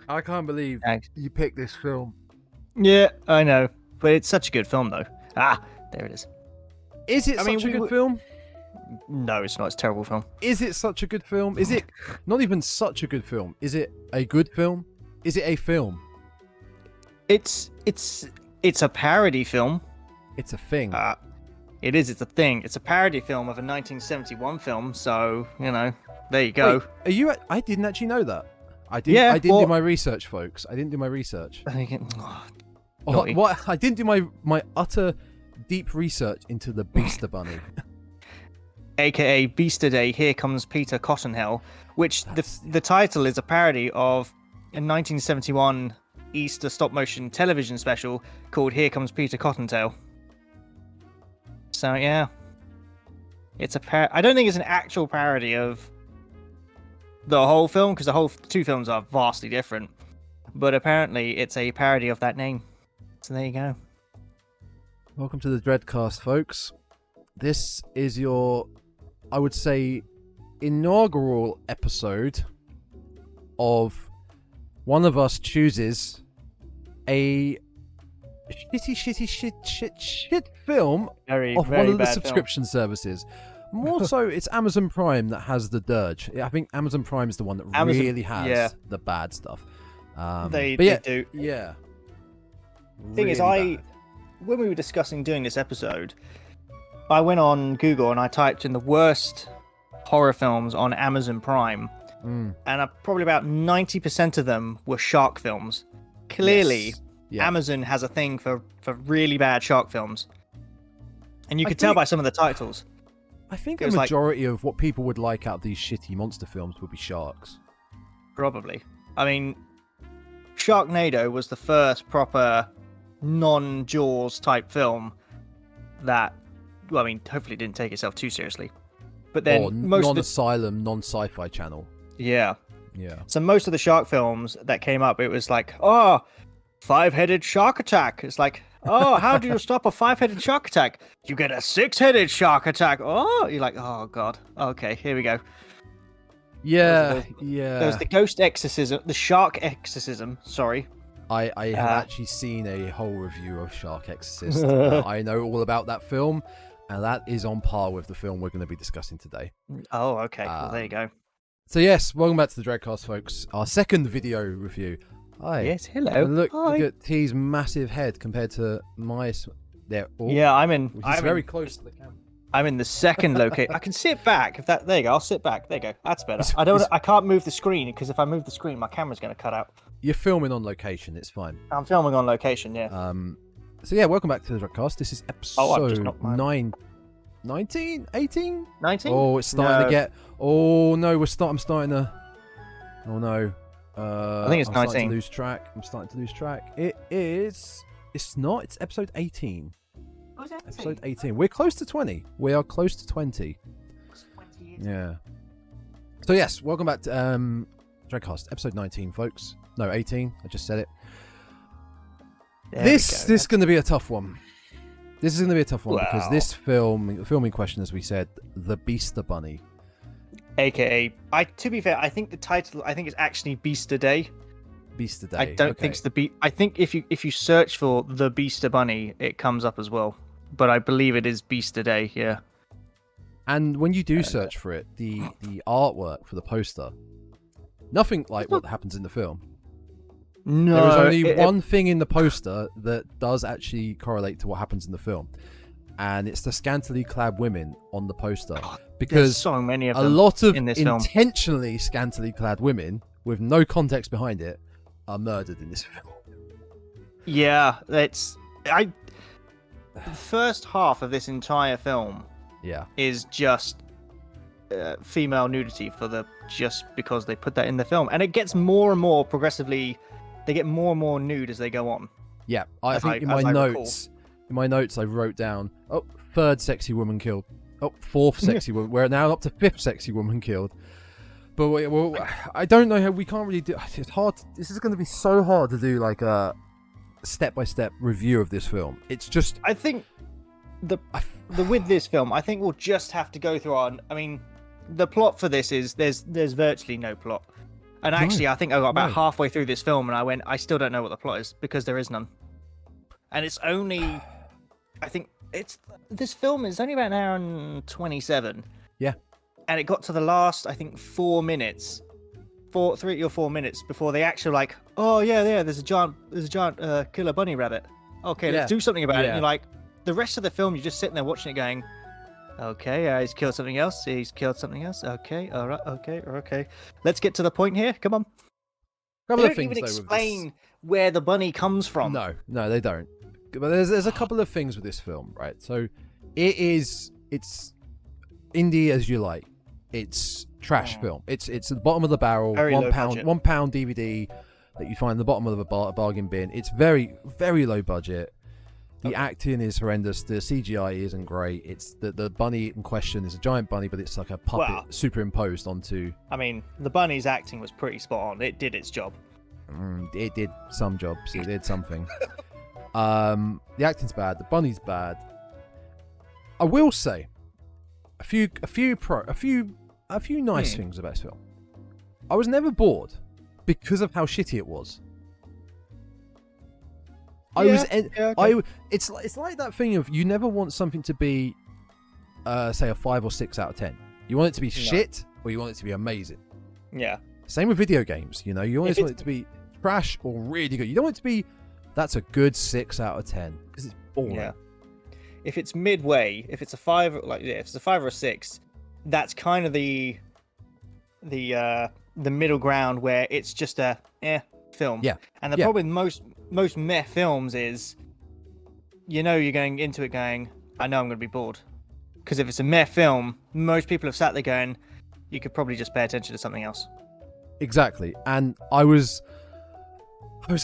I can't believe you picked this film. Yeah, I know. But it's such a good film, though. Ah, there it is. Is it such a good film? No, it's not. It's a terrible film. Is it such a good film? Is it not even such a good film? Is it a good film? Is it a film? It's a parody film. It's a thing. It is. It's a thing. It's a parody film of a 1971 film. So there you go. Wait, are you? I didn't actually know that. I didn't. Yeah, I didn't do my research, folks. I didn't do my research. What? I didn't do my utter deep research into the Beaster Bunny. AKA Beaster Day, Here Comes Peter Cottontail, which the title is a parody of a 1971 Easter stop-motion television special called Here Comes Peter Cottontail. So, yeah. It's I don't think it's an actual parody of the whole film, because the two films are vastly different. But apparently it's a parody of that name. So there you go. Welcome to the Dreadcast, folks. This is your, I would say, inaugural episode of one of us chooses a shit film off one of the subscription services. More so, it's Amazon Prime that has the dirge. I think Amazon Prime is the one that really has the bad stuff. They do. Yeah. Thing is, when we were discussing doing this episode, I went on Google and I typed in the worst horror films on Amazon Prime, and probably about 90% of them were shark films. Clearly, Amazon has a thing for really bad shark films, and you could tell by some of the titles. I think the majority of what people would like out of these shitty monster films would be sharks. Probably. I mean, Sharknado was the first proper non-Jaws type film that, well, I mean, hopefully didn't take itself too seriously. But then non-asylum, non-sci-fi channel. Yeah. Yeah. So most of the shark films that came up, it was like, oh, 5-headed shark attack. It's like, oh, how do you stop a 5-headed shark attack? You get a 6-headed shark attack. Oh, you're like, oh god. Okay, here we go. Yeah, There's the ghost exorcism, the shark exorcism. Sorry. I have actually seen a whole review of Shark Exorcist. I know all about that film, and that is on par with the film we're going to be discussing today. Oh, okay. Well, there you go. So yes, welcome back to the Dreadcast, folks. Our second video review. Hi. Yes, hello. And look at T's massive head compared to my. There. Yeah, I'm very close to the camera. I'm in the second location. I can sit back. There you go. I'll sit back. There you go. That's better. I can't move the screen, because if I move the screen, my camera's going to cut out. You're filming on location. It's fine. I'm filming on location. Yeah. So yeah, welcome back to the Dreadcast. This is episode 19, 18. Oh, it's starting to get. Oh no, I'm starting to. Oh no. I think it's 19. I'm starting to lose track. It is. It's not. It's episode 18. Episode 18. We're close to 20. We are close to 20. Yeah. So yes, welcome back to Dreadcast, episode 19, folks. No, 18. I just said it. This is going to be a tough one. This is going to be a tough one because this film in question, as we said, The Beaster Bunny. AKA, to be fair, I think the title, is actually Beaster Day. Beaster Day. I don't think it's I think if you search for The Beaster Bunny, it comes up as well. But I believe it is Beaster Day, yeah. And when you do search for it, the artwork for the poster, nothing like what happens in the film. No. There is only one thing in the poster that does actually correlate to what happens in the film. And it's the scantily clad women on the poster. Because so many of them a lot of in this intentionally scantily clad women with no context behind it are murdered in this film. Yeah, the first half of this entire film is just female nudity just because they put that in the film, and it gets more and more progressively. They get more and more nude as they go on. Yeah, I think in my notes I wrote down, third sexy woman killed. Fourth sexy woman. We're now up to fifth sexy woman killed. But I don't know how we can't really do. It's hard. This is going to be so hard to do like a step-by-step review of this film. It's just. I think with this film, I think we'll just have to go through on. I mean, the plot for this is there's virtually no plot. And actually, I think I got about No. halfway through this film and I went, I still don't know what the plot is because there is none. And it's only, this film is only about an hour and 27. Yeah. And it got to the last, I think, 4 minutes, 3 or 4 minutes before they actually like, oh yeah, there's a giant killer bunny rabbit. Okay, let's do something about it. And you're like, the rest of the film, you're just sitting there watching it going, okay, he's killed something else. He's killed something else. Okay, all right, okay. Let's get to the point here. Come on. They don't even explain where the bunny comes from. No, they don't. But there's a couple of things with this film, right? So it's indie as you like. It's trash film. It's the bottom of the barrel, Very low budget. £1 DVD that you find at the bottom of a bargain bin. It's very, very low budget. The acting is horrendous. The CGI isn't great. It's the bunny in question is a giant bunny, but it's like a puppet superimposed onto. I mean, the bunny's acting was pretty spot on. It did its job. It did some jobs. It did something. The acting's bad. The bunny's bad. I will say a few nice things about this film. I was never bored because of how shitty it was. It's like that thing of you never want something to be, say, a 5 or 6 out of 10. You want it to be shit, or you want it to be amazing. Yeah. Same with video games. You know, you always want it to be trash or really good. You don't want it to be. That's a good 6 out of 10 because it's boring. Yeah. If it's midway, if it's a 5, if it's a 5 or a 6, that's kind of the middle ground where it's just a film. Yeah. And the problem with most meh films is, you're going into it going, I know I'm going to be bored. Because if it's a meh film, most people have sat there going, you could probably just pay attention to something else. Exactly. And I was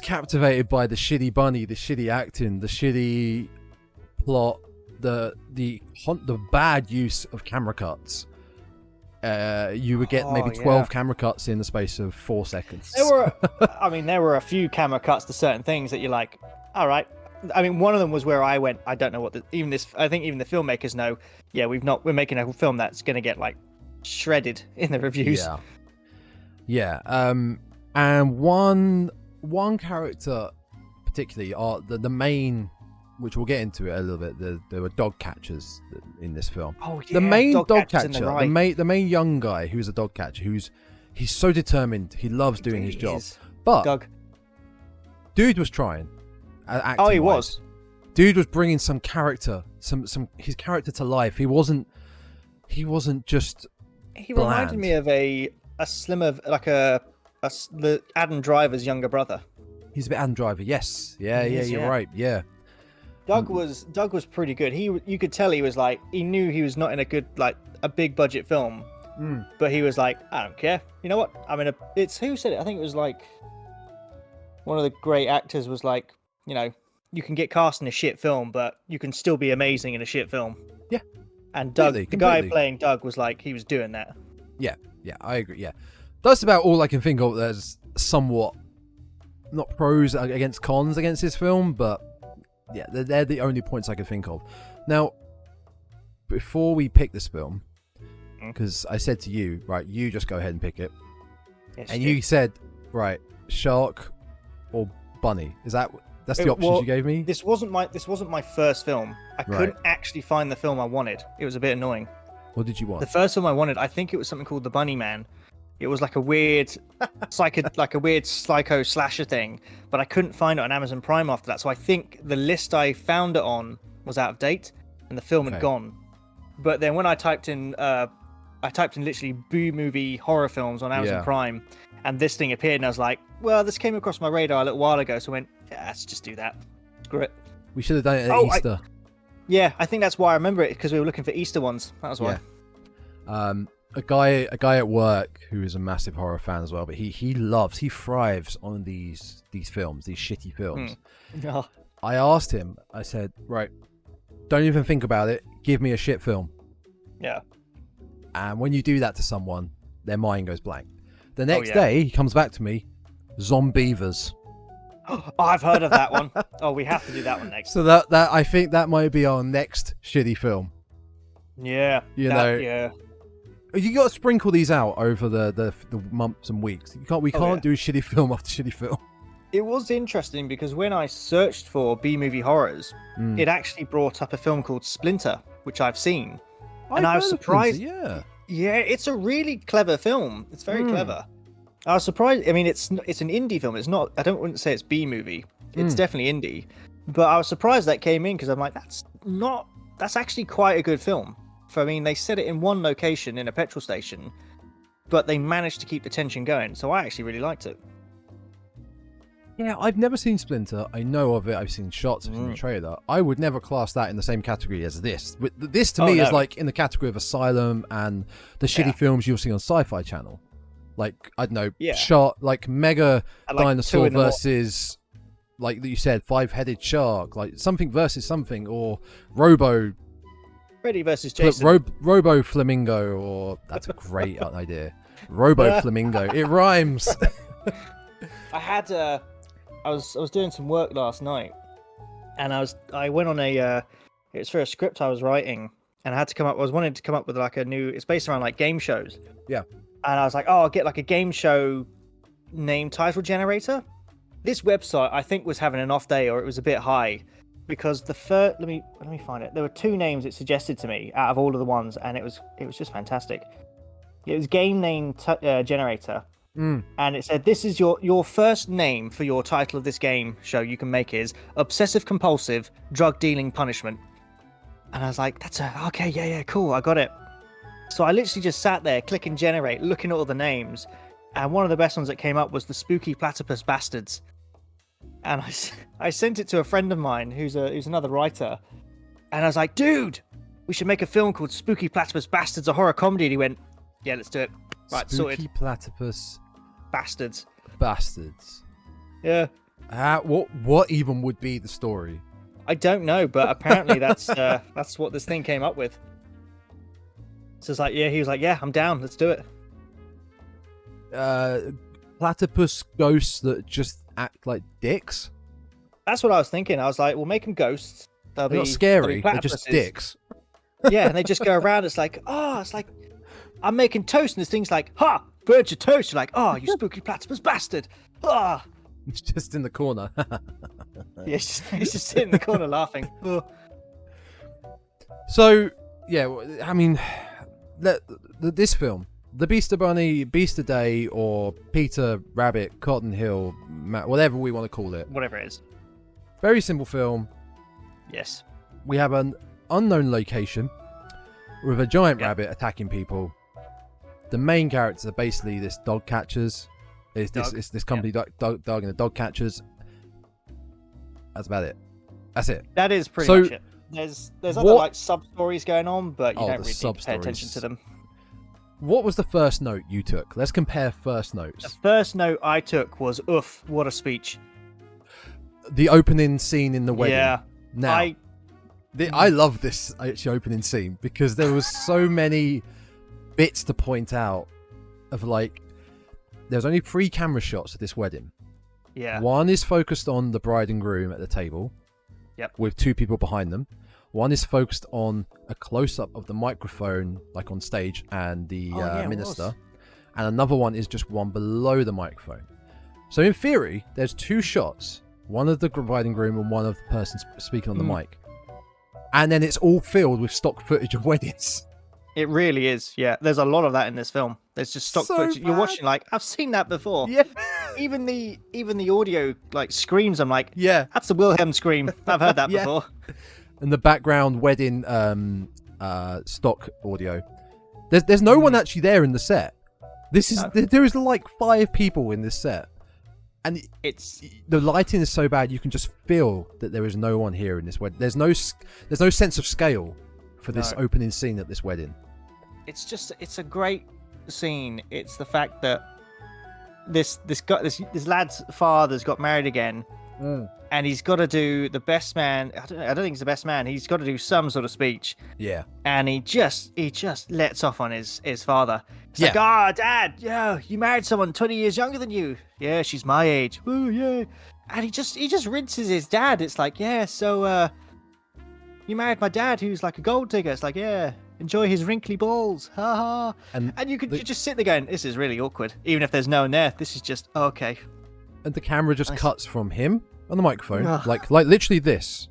captivated by the shitty bunny, the shitty acting, the shitty plot, the bad use of camera cuts. You would get maybe 12 camera cuts in the space of 4 seconds. There were a few camera cuts to certain things that you're like, all right. I mean, one of them was where I went, I don't know what I think even the filmmakers know. Yeah, we're making a film that's going to get like shredded in the reviews. Yeah. And one character particularly, the main, which we'll get into it a little bit. There were dog catchers in this film. Oh yeah, the main dog catcher, the main young guy who's a dog catcher, he's so determined. He loves doing his job. But Doug. Dude was trying. He was. Dude was bringing some character, some his character to life. He wasn't just. He reminded me of a slimmer, like the Adam Driver's younger brother. He's a bit Adam Driver. Yes. Yeah. You're right. Yeah. Doug was pretty good. You could tell he was like, he knew he was not in a big budget film, but he was like, I don't care. You know what? It's who said it? I think it was like one of the great actors was like, you can get cast in a shit film, but you can still be amazing in a shit film. Yeah. And Doug, the guy playing Doug, was like, he was doing that. Yeah, I agree. Yeah, that's about all I can think of. There's somewhat not pros against cons against this film, but yeah, they're the only points I can think of. Now, before we pick this film, because I said to you, right, you just go ahead and pick it, and you said, right, shark or bunny. That's the options you gave me? This wasn't my first film. I couldn't actually find the film I wanted. It was a bit annoying. What did you want? The first film I wanted, I think it was something called The Bunny Man. It was like a weird psycho slasher thing, but I couldn't find it on Amazon Prime after that. So I think the list I found it on was out of date, and the film had gone. But then when I typed in literally B movie horror films on Amazon Prime, and this thing appeared, and I was like, well, this came across my radar a little while ago, so I went, yeah, let's just do that. Screw it. We should have done it at Easter. I think that's why I remember it, because we were looking for Easter ones. That was why. Yeah. A guy at work who is a massive horror fan as well, but he thrives on these films, these shitty films. Oh. I asked him, I said, right, don't even think about it, give me a shit film. Yeah. And when you do that to someone, their mind goes blank. The next day, he comes back to me, Zombievers. Oh, I've heard of that one. Oh, we have to do that one next. So that I think that might be our next shitty film. Yeah. Yeah. You got to sprinkle these out over the months and weeks. We can't do shitty film after shitty film. It was interesting because when I searched for B-movie horrors, it actually brought up a film called Splinter, which I've seen, and I was surprised. Yeah, it's a really clever film. It's very clever. I was surprised. I mean, it's an indie film. It's not. Wouldn't say it's B-movie. It's definitely indie. But I was surprised that came in because I'm like, that's actually quite a good film. I mean, they set it in one location in a petrol station, but they managed to keep the tension going. So I actually really liked it. Yeah, I've never seen Splinter. I know of it. I've seen shots. I've seen the trailer. I would never class that in the same category as this. This to me is like in the category of Asylum and the shitty films you'll see on Sci-Fi Channel. Like, I don't know, shot like mega dinosaur versus, like you said, 5-headed shark, like something versus something, or Freddy versus Jason. Robo Flamingo, or that's a great idea. Robo Flamingo. It rhymes. I was doing some work last night, and I went on it was for a script I was writing, and I was wanting to come up with like a new. It's based around like game shows. Yeah. And I was like, I'll get like a game show name title generator. This website I think was having an off day, or it was a bit high, because the first let me find it. There were 2 names it suggested to me out of all of the ones, and it was just fantastic. It was game name generator, and it said, this is your first name for your title of this game show you can make is obsessive compulsive drug dealing punishment. And I was like, okay, yeah, cool, I got it. So I literally just sat there clicking generate, looking at all the names, and one of the best ones that came up was the Spooky Platypus Bastards. And I sent it to a friend of mine who's another writer, and I was like, dude, we should make a film called Spooky Platypus Bastards, a horror comedy. And he went, yeah, let's do it. Right, Spooky sorted. Platypus Bastards. Yeah. What even would be the story? I don't know, but apparently that's what this thing came up with. So it's like, he was like, yeah, I'm down, let's do it. Platypus ghosts that just act like dicks? That's what I was thinking. I was like, we'll make them ghosts. They're not scary, they're just dicks. Yeah, and they just go around. It's like, I'm making toast, and this thing's like, ha, burnt your toast. You're like, oh, you spooky platypus bastard. Ah. It's just in the corner. Yeah, he's just sitting in the corner laughing. So, yeah, I mean, this film, The Beaster Bunny, Beaster Day, or Peter Rabbit, Cotton Hill, whatever we want to call it. Whatever it is. Very simple film. Yes. We have an unknown location with a giant rabbit attacking people. The main characters are basically this dog catchers. It's this company, dog and the dog catchers. That's about it. That's it. That is pretty much it. There's other like sub stories going on, but you don't really need to pay attention to them. What was the first note you took? Let's compare first notes. The first note I took was, oof, what a speech. The opening scene in the wedding. Yeah. Now, I love this actually opening scene because there was so many bits to point out of like, there's only 3 camera shots of this wedding. Yeah. One is focused on the bride and groom at the table. Yep. With 2 people behind them. One is focused on a close-up of the microphone, like on stage, and the minister. And another one is just one below the microphone. So in theory, there's 2 shots. One of the bride and groom and one of the person speaking on the mic. And then it's all filled with stock footage of weddings. It really is, yeah. There's a lot of that in this film. There's just stock footage. You're watching like, I've seen that before. Yeah. Even the audio like screams, I'm like, yeah, that's the Wilhelm scream. I've heard that before. And the background wedding stock audio. There's no one actually there in the set. There is like 5 people in this set. And the lighting is so bad you can just feel that there is no one here in this wedding. There's no sense of scale for this opening scene at this wedding. It's a great scene. It's the fact that this lad's father's got married again, and he's got to do the best man. I don't think he's the best man. He's got to do some sort of speech. Yeah. And he just lets off on his father. He's like, "Ah, Dad, yeah, you married someone 20 years younger than you. Yeah, she's my age. Woo, yeah." And he just rinses his dad. It's like, "Yeah, so you married my dad who's like a gold digger." It's like, "Yeah, Enjoy his wrinkly balls. Ha ha. And you just sit there going, this is really awkward. Even if there's no one there, this is just okay. And the camera just cuts from him on the microphone, like literally this.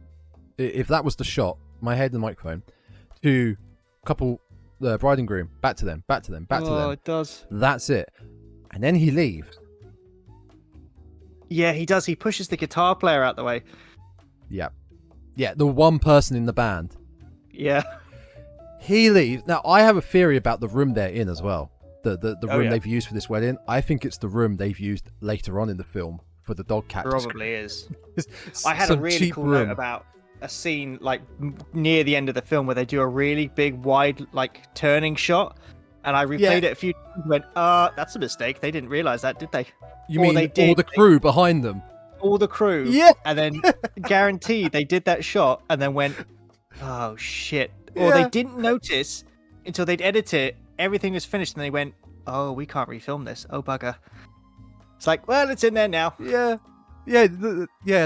If that was the shot, my head and the microphone, to couple, the bride and groom, back to them, back to them, back to them. Oh, it does. That's it. And then he leaves. Yeah, he does. He pushes the guitar player out the way. Yeah. Yeah, the one person in the band. Yeah. He leaves. Now, I have a theory about the room they're in as well. The room they've used for this wedding. I think it's the room they've used later on in the film for the dog catcher. Probably is. I had a really cool note about a scene like near the end of the film where they do a really big, wide, like turning shot. And I replayed it a few times and went, that's a mistake. They didn't realize that, did they? You mean all the crew behind them? All the crew. Yeah. And then guaranteed they did that shot and then went, oh, shit. Or they didn't notice until they'd edit it. Everything was finished and they went, oh, we can't refilm this. Oh, bugger. It's like, well, it's in there now. Yeah. Yeah,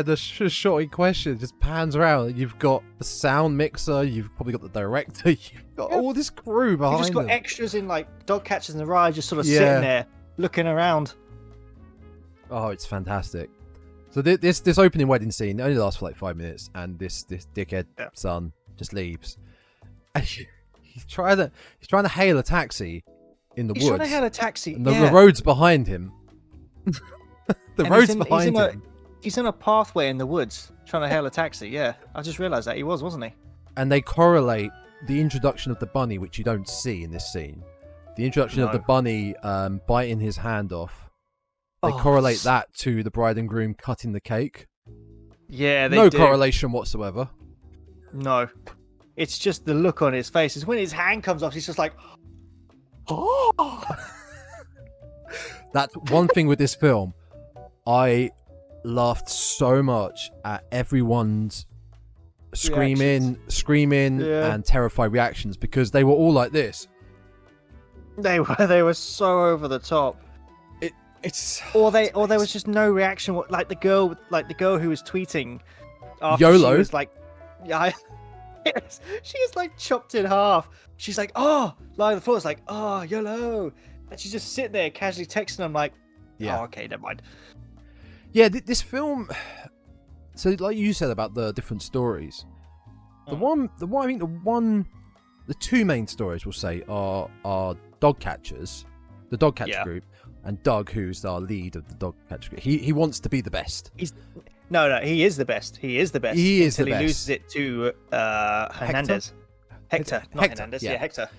the shot in question just pans around. You've got the sound mixer, you've probably got the director, you've got all this crew behind You've just got them. Extras in like dog catchers in the ride just sort of sitting there looking around. Oh, it's fantastic. So this opening wedding scene only lasts for like 5 minutes, and this dickhead son just leaves. And he's trying to hail a taxi in the woods. He's trying to hail a taxi. And the road's behind him. Road's behind him. He's in a pathway in the woods trying to hail a taxi. Yeah, I just realised that he wasn't he? And they correlate the introduction of the bunny, which you don't see in this scene. The introduction of the bunny biting his hand off. They correlate that to the bride and groom cutting the cake. Yeah, they do. No correlation whatsoever. No. It's just the look on his face. It's when his hand comes off, he's just like, oh. That's one thing with this film. I laughed so much at everyone's screaming and terrified reactions because they were all like this. They were so over the top. Or there was just no reaction. Like the girl who was tweeting after YOLO. She was like, she's like chopped in half. She's like, oh, lying on the floor. It's like, oh, YOLO. And she's just sitting there casually texting. I'm like, oh, okay, never mind. Yeah, this film. So, like you said about the different stories, the two main stories we'll say are dog catchers, the dog catcher group, and Doug, who's our lead of the dog catcher group. He wants to be the best. No, he is the best. He is the best. He is until the best. He loses it to Hernandez. Hector. Hernandez. Yeah, Hector.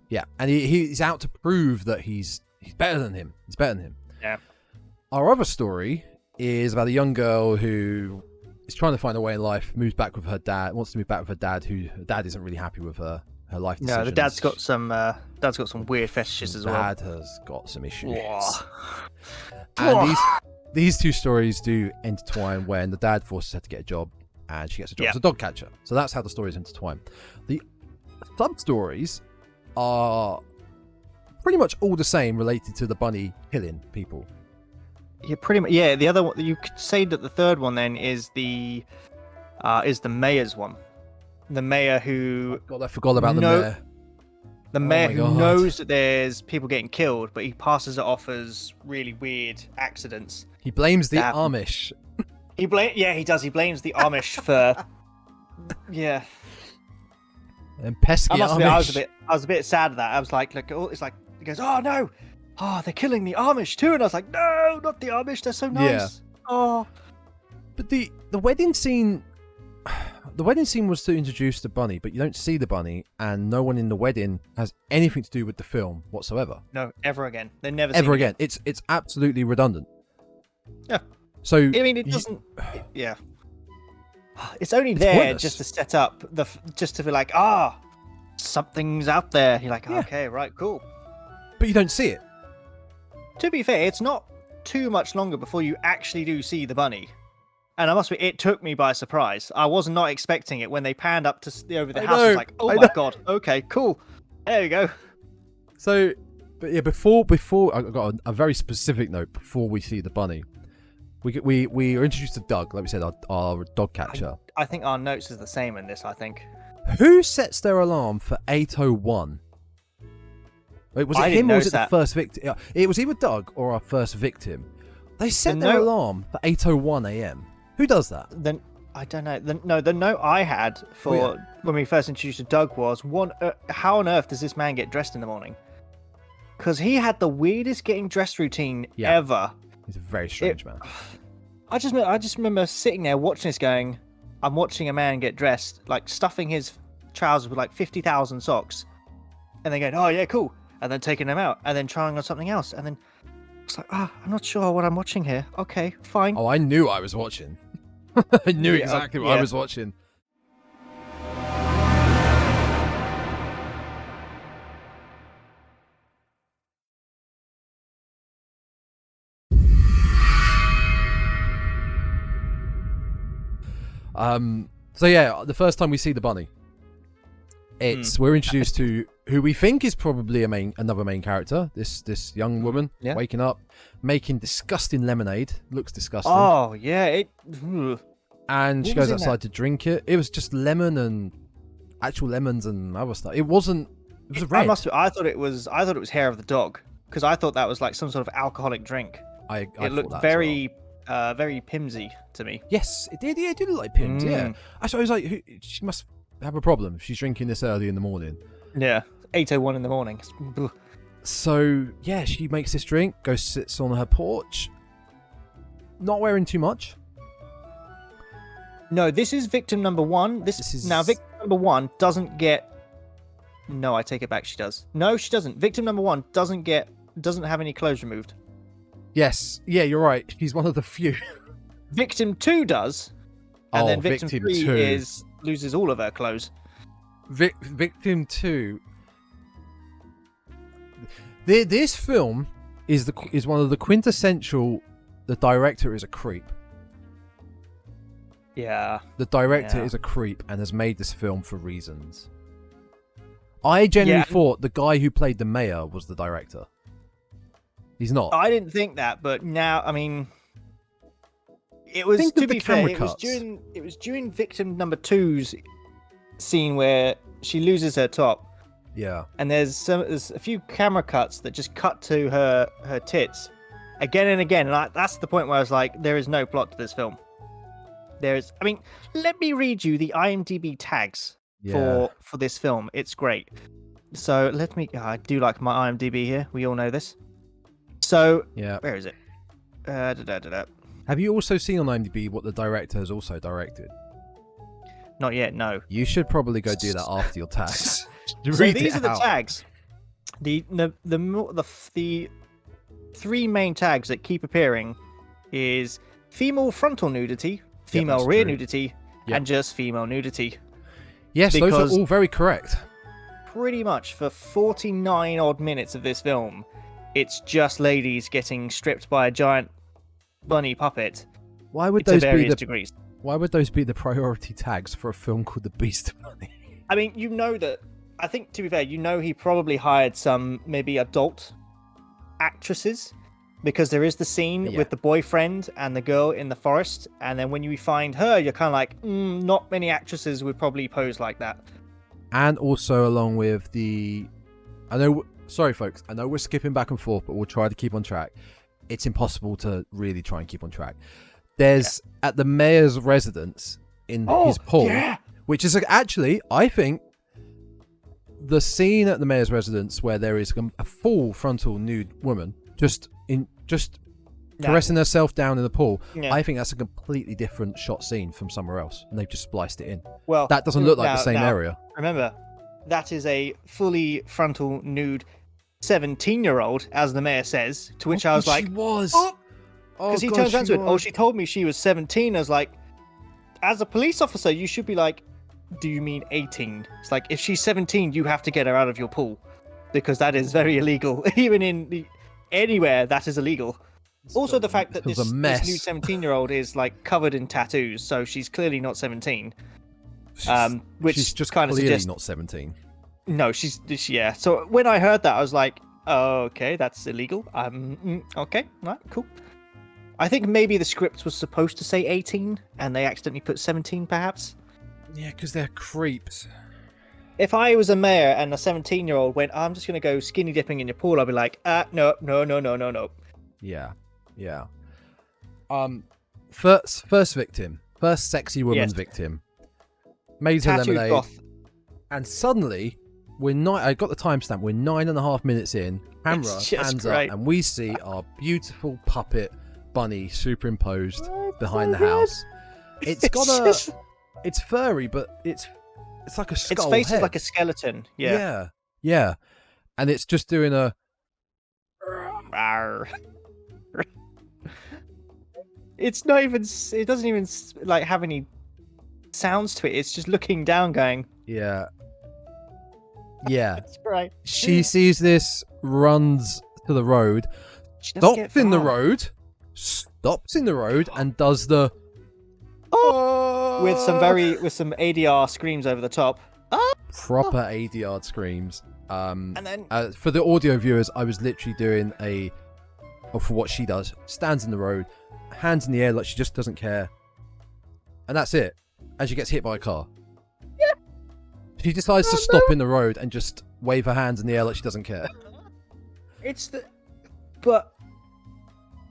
Yeah, and he's out to prove that he's better than him. He's better than him. Yeah. Our other story is about a young girl who is trying to find a way in life, moves back with her dad, wants to move back with her dad, who her dad isn't really happy with her life decisions. No, the dad's got some weird fetishes as well. Dad has got some issues. And these two stories do intertwine when the dad forces her to get a job and she gets a job as a dog catcher. So that's how the stories intertwine. The sub-stories are pretty much all the same related to the bunny killing people. Yeah, pretty much. Yeah, the other one, you could say that the third one then is the mayor's one. The mayor who... God, I forgot about the mayor. The mayor who knows that there's people getting killed, but he passes it off as really weird accidents. He blames the Amish. He does. He blames the Amish for... Yeah. And pesky Amish. I was a bit sad at that. I was like, it's like, he goes, oh no! Oh, they're killing the Amish too, and I was like, no, not the Amish. They're so nice. Yeah. Oh, but the wedding scene, was to introduce the bunny, but you don't see the bunny, and no one in the wedding has anything to do with the film whatsoever. No, ever again. They're never ever again. It's absolutely redundant. Yeah. So I mean, it doesn't. Yeah. It's only there just to set up just to be like, something's out there. You're like, okay, right, cool. But you don't see it. To be fair, it's not too much longer before you actually do see the bunny. And I must be, it took me by surprise. I was not expecting it when they panned up to over the house. I was like, oh my god, okay, cool. There we go. So, but yeah, before I got a very specific note before we see the bunny. We are introduced to Doug, like we said, our dog catcher. I think our notes is the same in this, I think. Who sets their alarm for 8:01? Wait, was it him or was it the first victim? It was either Doug or our first victim. They set their alarm for 8:01 a.m. Who does that? Then I don't know. The note I had for when we first introduced to Doug was how on earth does this man get dressed in the morning? Because he had the weirdest getting dressed routine ever. He's a very strange man. I just remember sitting there watching this, going, I'm watching a man get dressed, like stuffing his trousers with like 50,000 socks, and then going, oh yeah, cool, and then taking them out, and then trying on something else, and then it's like, I'm not sure what I'm watching here. Okay, fine. Oh, I knew I was watching. I knew exactly what I was watching. So yeah, the first time we see the bunny, we're introduced to who we think is probably another main character. This young woman waking up, making disgusting lemonade. Looks disgusting. Oh yeah, and she goes outside to drink it. It was just lemon and actual lemons and other stuff. It wasn't. It was red. I thought it was hair of the dog, because I thought that was like some sort of alcoholic drink. It looked very Pimsy to me. Yes, it did. Yeah, it did look like Pims. Yeah. I was like, she must have a problem if she's drinking this early in the morning. Yeah, 8:01 in the morning. So yeah, she makes this drink, goes sits on her porch, not wearing too much. No, this is victim number one. Now victim number one doesn't get. No, I take it back. She does. No, she doesn't. Victim number one doesn't have any clothes removed. Yes, yeah, you're right. She's one of the few. Victim 2 does, and then victim 3 loses all of her clothes. Victim 2. This film is one of the quintessential. The director is a creep. Yeah. The director is a creep and has made this film for reasons. I genuinely thought the guy who played the mayor was the director. He's not. I didn't think that, but now, I mean, it was, to be fair, it was during victim number 2's scene where she loses her top. Yeah. And there's a few camera cuts that just cut to her tits again and again. And that's the point where I was like, there is no plot to this film. I mean, let me read you the IMDb tags for this film. It's great. So I do like my IMDb here. We all know this. So, where is it? Have you also seen on IMDb what the director has also directed? Not yet, no. You should probably go do that after your tags. So these are the tags. The 3 main tags that keep appearing is female frontal nudity, female rear nudity, and just female nudity. Yes, those are all very correct. Pretty much for 49 odd minutes of this film, it's just ladies getting stripped by a giant bunny puppet. Why would those be degrees? Why would those be the priority tags for a film called The Beast Bunny? I mean, you know that. I think, to be fair, he probably hired some maybe adult actresses, because there is the scene with the boyfriend and the girl in the forest, and then when you find her, you're kind of like, not many actresses would probably pose like that. And also along with sorry folks, I know we're skipping back and forth, but we'll try to keep on track. It's impossible to really try and keep on track. There's at the mayor's residence in his pool, which is actually, I think, the scene at the mayor's residence where there is a full frontal nude woman just caressing herself down in the pool. I think that's a completely different shot scene from somewhere else, and they've just spliced it in. Well, that doesn't look like the same area. Remember, that is a fully frontal nude 17-year-old, as the mayor says. To which I was like, she was. Because he turns around to it. Oh, she told me she was 17. I was like, as a police officer, you should be like, do you mean 18? It's like, if she's 17, you have to get her out of your pool, because that is very illegal. Even in anywhere, that is illegal. Also, the fact that this new 17-year-old is like covered in tattoos, so she's clearly not 17. Which she's just kind of suggests not 17. No, she's. So when I heard that, I was like, oh, okay, that's illegal. Okay, right, cool. I think maybe the script was supposed to say 18, and they accidentally put 17, perhaps. Yeah, because they're creeps. If I was a mayor and a 17-year-old went, I'm just going to go skinny dipping in your pool, I'd be like, no. Yeah. First victim. First sexy woman victim. Made her Tattooed lemonade. goth. And suddenly, I got the timestamp, we're 9.5 minutes in, camera hands up, and we see our beautiful puppet bunny superimposed behind the house. It's got it's furry, but it's like a skull Its face head. is like a skeleton. Yeah. And it's just doing a... It's not even... It doesn't even like have any sounds to it. It's just looking down going... Yeah. That's right. She sees this, runs to the road, stops in the road, and does the... with some ADR screams over the top. Proper ADR screams. And then for the audio viewers, I was literally doing for what she does. Stands in the road, hands in the air like she just doesn't care. And that's it. As she gets hit by a car. Yeah. She decides to stop in the road and just wave her hands in the air like she doesn't care. But...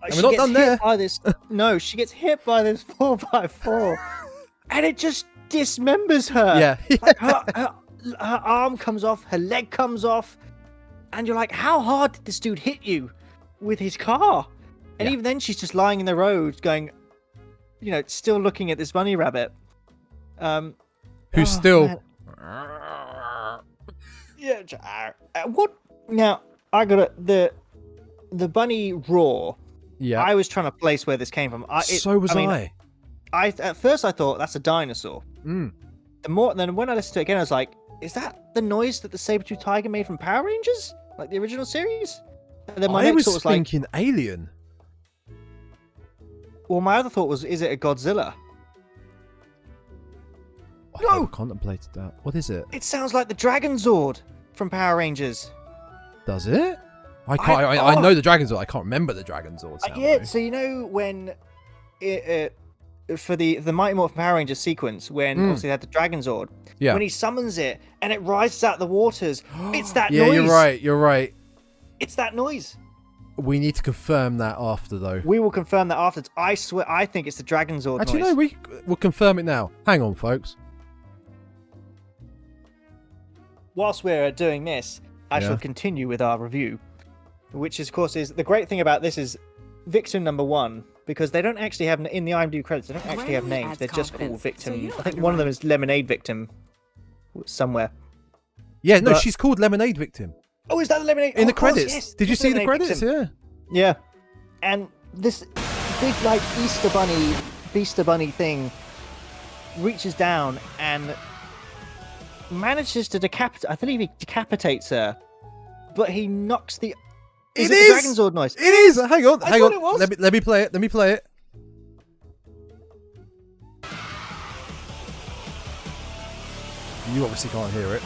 And we're not done there. By this, no, she gets hit by this 4x4. And it just dismembers her. Yeah. Like her arm comes off, her leg comes off. And you're like, how hard did this dude hit you with his car? And even then, she's just lying in the road going, still looking at this bunny rabbit. Who's still... Man. Yeah. What? Now, I got the bunny roar. Yeah. I was trying to place where this came from. So was I. At first, I thought that's a dinosaur. Mm. Then when I listened to it again, I was like, "Is that the noise that the saber-tooth tiger made from Power Rangers, like the original series?" And then my next thought was thinking Alien. Well, my other thought was, "Is it a Godzilla?" I never contemplated that. What is it? It sounds like the Dragon Zord from Power Rangers. Does it? I know the Dragon Zord. I can't remember the Dragon Zord sound. Yeah. So when for the Mighty Morphin Power Rangers sequence, when obviously they had the Dragon Zord, when he summons it and it rises out the waters, it's that noise. Yeah, you're right. It's that noise. We need to confirm that after, though. We will confirm that afterwards. I swear, I think it's the Dragon Zord Actually, noise. no, we'll confirm it now. Hang on, folks. Whilst we're doing this, I shall continue with our review, which of course is the great thing about this is victim number 1, because they don't actually have in the IMDb credits. They don't actually have names. They're just called victim. I think one of them is Lemonade Victim somewhere. Yeah, no, she's called Lemonade Victim. Oh, is that the Lemonade? In the credits. Yes, Did you see the credits? Victim. Yeah. And this big like Easter bunny thing reaches down and manages to decapitate. I believe he decapitates her, but he knocks the. Is it the Dragon Zord noise? It is. Hang on. It was. Let me play it. You obviously can't hear it.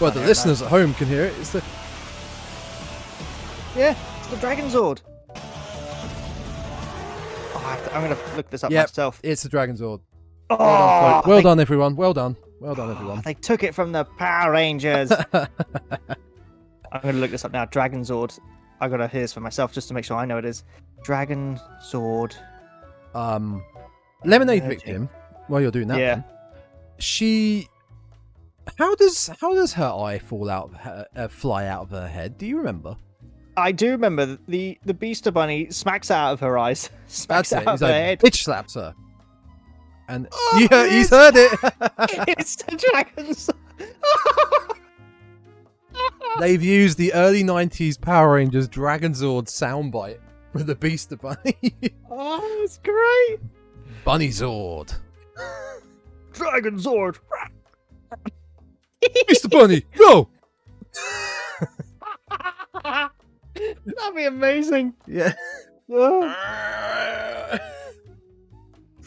Well, the listeners at home can hear it. It's the. Yeah, it's the Dragon Zord. Oh, I'm gonna look this up myself. It's the Dragon Zord. Oh, well done, everyone. Well done, everyone. They took it from the Power Rangers. I'm gonna look this up now. Dragon Zord. I gotta hear this for myself just to make sure I know it is. Dragon Zord. Lemonade Victim. While you're doing that, then, she. How does her eye fly out of her head? Do you remember? I do remember the Beaster Bunny smacks out of her eyes. Smacks out of her head. Bitch slaps her. And he's heard it. It's the dragons. They've used the early 90s Power Rangers Dragon Zord soundbite for the Beaster Bunny. Oh, it's great. Bunny Zord. Dragon Zord. Beaster Bunny, go! That'd be amazing. Yeah.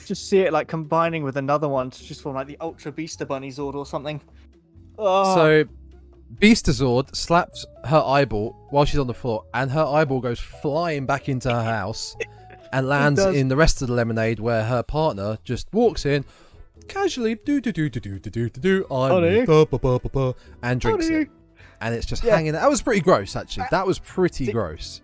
Just see it like combining with another one to just form like the Ultra Beaster Bunny Zord or something. Oh. So, Beaster Zord slaps her eyeball while she's on the floor, and her eyeball goes flying back into her house and lands in the rest of the lemonade, where her partner just walks in, casually do Honey. and drinks Honey. it, and it's just hanging there. That was pretty gross, actually. That was pretty gross.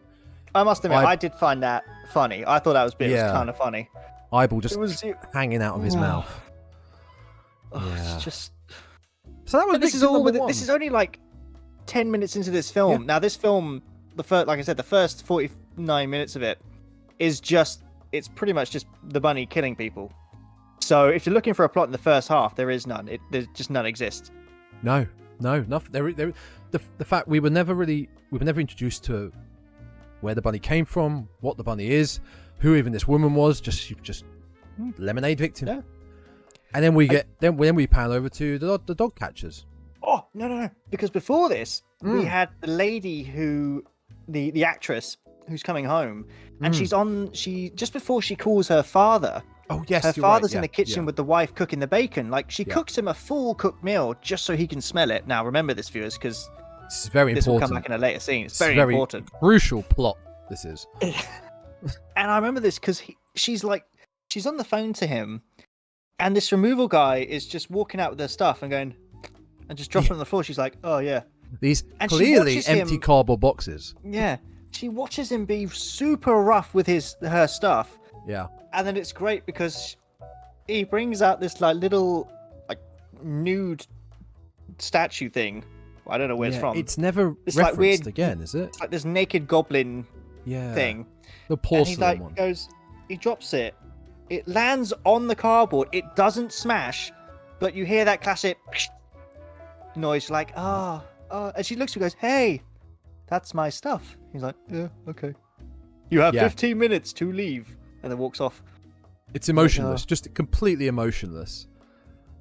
I must admit, I did find that funny. I thought that was kind of funny. Eyeball just hanging out of his mouth. It's just. So that was. This is only like 10 minutes into this film. Yeah. Now, this film, like I said, the first 49 minutes of it is it's pretty much just the bunny killing people. So if you're looking for a plot in the first half, there is none. There's just none exists. No, nothing. The fact we were never introduced to where the bunny came from, what the bunny is, who even this woman was, just lemonade victim. Yeah. And then we pan over to the dog catchers. Oh, no. Because before this, we had the lady the actress who's coming home, and she just before she calls her father. Oh, yes, her father's in the kitchen with the wife cooking the bacon. Like, she cooks him a full cooked meal just so he can smell it. Now, remember this, viewers, because this is very important. This will come back in a later scene. It's very important. Crucial plot, this is. And I remember this because she's on the phone to him, and this removal guy is just walking out with her stuff and going, and just dropping it on the floor. She's like, oh, yeah. These clearly empty cardboard boxes. Yeah. She watches him be super rough with her stuff. Yeah. And then it's great because he brings out this little nude statue thing. I don't know where it's from. It's never referenced again, is it? It's like this naked goblin thing. The porcelain one. He drops it. It lands on the cardboard. It doesn't smash, but you hear that classic noise like, and she looks and goes, hey, that's my stuff. He's like, yeah, okay. You have 15 minutes to leave. And then walks off. It's emotionless, just completely emotionless.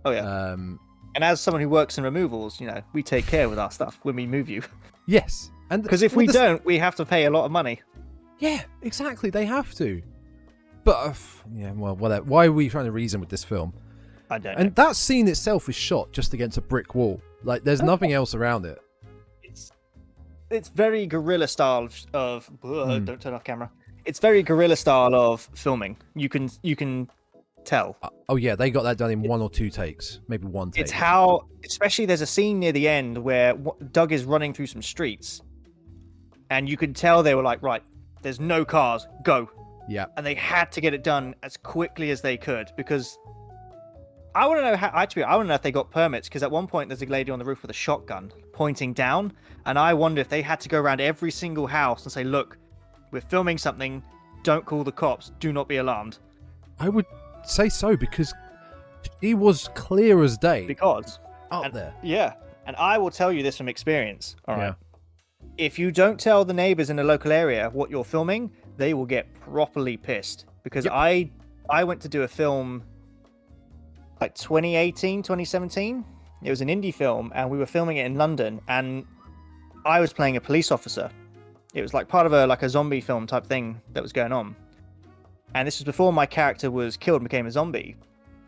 Oh yeah. And as someone who works in removals, we take care with our stuff when we move you. Yes, and because if we don't, we have to pay a lot of money. Yeah, exactly. They have to. But whatever. Why are we trying to reason with this film? I don't know. And that scene itself is shot just against a brick wall. Like, there's nothing else around it. It's very guerrilla style of. Don't turn off camera. It's very guerrilla style of filming. You can tell. Oh yeah, they got that done in one or two takes, maybe one take. It's how, especially there's a scene near the end where Doug is running through some streets, and you can tell they were like, right, there's no cars, go. Yeah. And they had to get it done as quickly as they could because I want to know I want to know if they got permits because at one point there's a lady on the roof with a shotgun pointing down, and I wonder if they had to go around every single house and say, look, we're filming something. Don't call the cops. Do not be alarmed. I would say so because he was clear as day. Because there. Yeah. And I will tell you this from experience. All right. If you don't tell the neighbors in the local area what you're filming, they will get properly pissed. Because I went to do a film like 2018, 2017. It was an indie film and we were filming it in London and I was playing a police officer. It was like part of a zombie film type thing that was going on. And this was before my character was killed and became a zombie.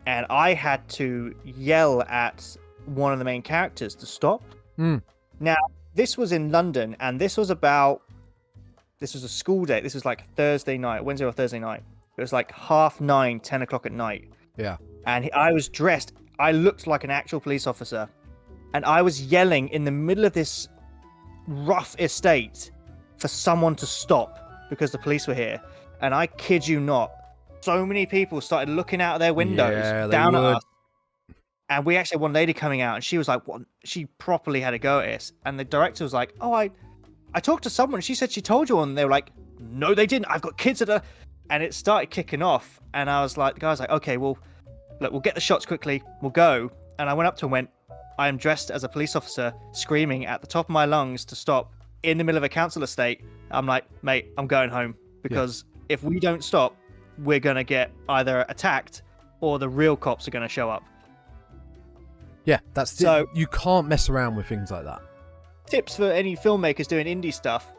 And I had to yell at one of the main characters to stop. Now, this was in London, and this was a school day. This was like Thursday night, Wednesday or Thursday night. It was like 9:30, 10 o'clock at night. Yeah. And I was dressed. I looked like an actual police officer. And I was yelling in the middle of this rough estate for someone to stop because the police were here. And I kid you not, so many people started looking out of their windows down at us. And we actually had one lady coming out and she was like, what? She properly had a go at us. And the director was like, oh, I talked to someone. She said she told you. And they were like, no, they didn't. I've got kids at her. And it started kicking off. And I was like, the guy was like, okay, well, look, we'll get the shots quickly. We'll go. And I went up to him and went, I am dressed as a police officer screaming at the top of my lungs to stop in the middle of a council estate. I'm like, mate, I'm going home because if we don't stop, we're going to get either attacked or the real cops are going to show up. Yeah, you can't mess around with things like that. Tips for any filmmakers doing indie stuff,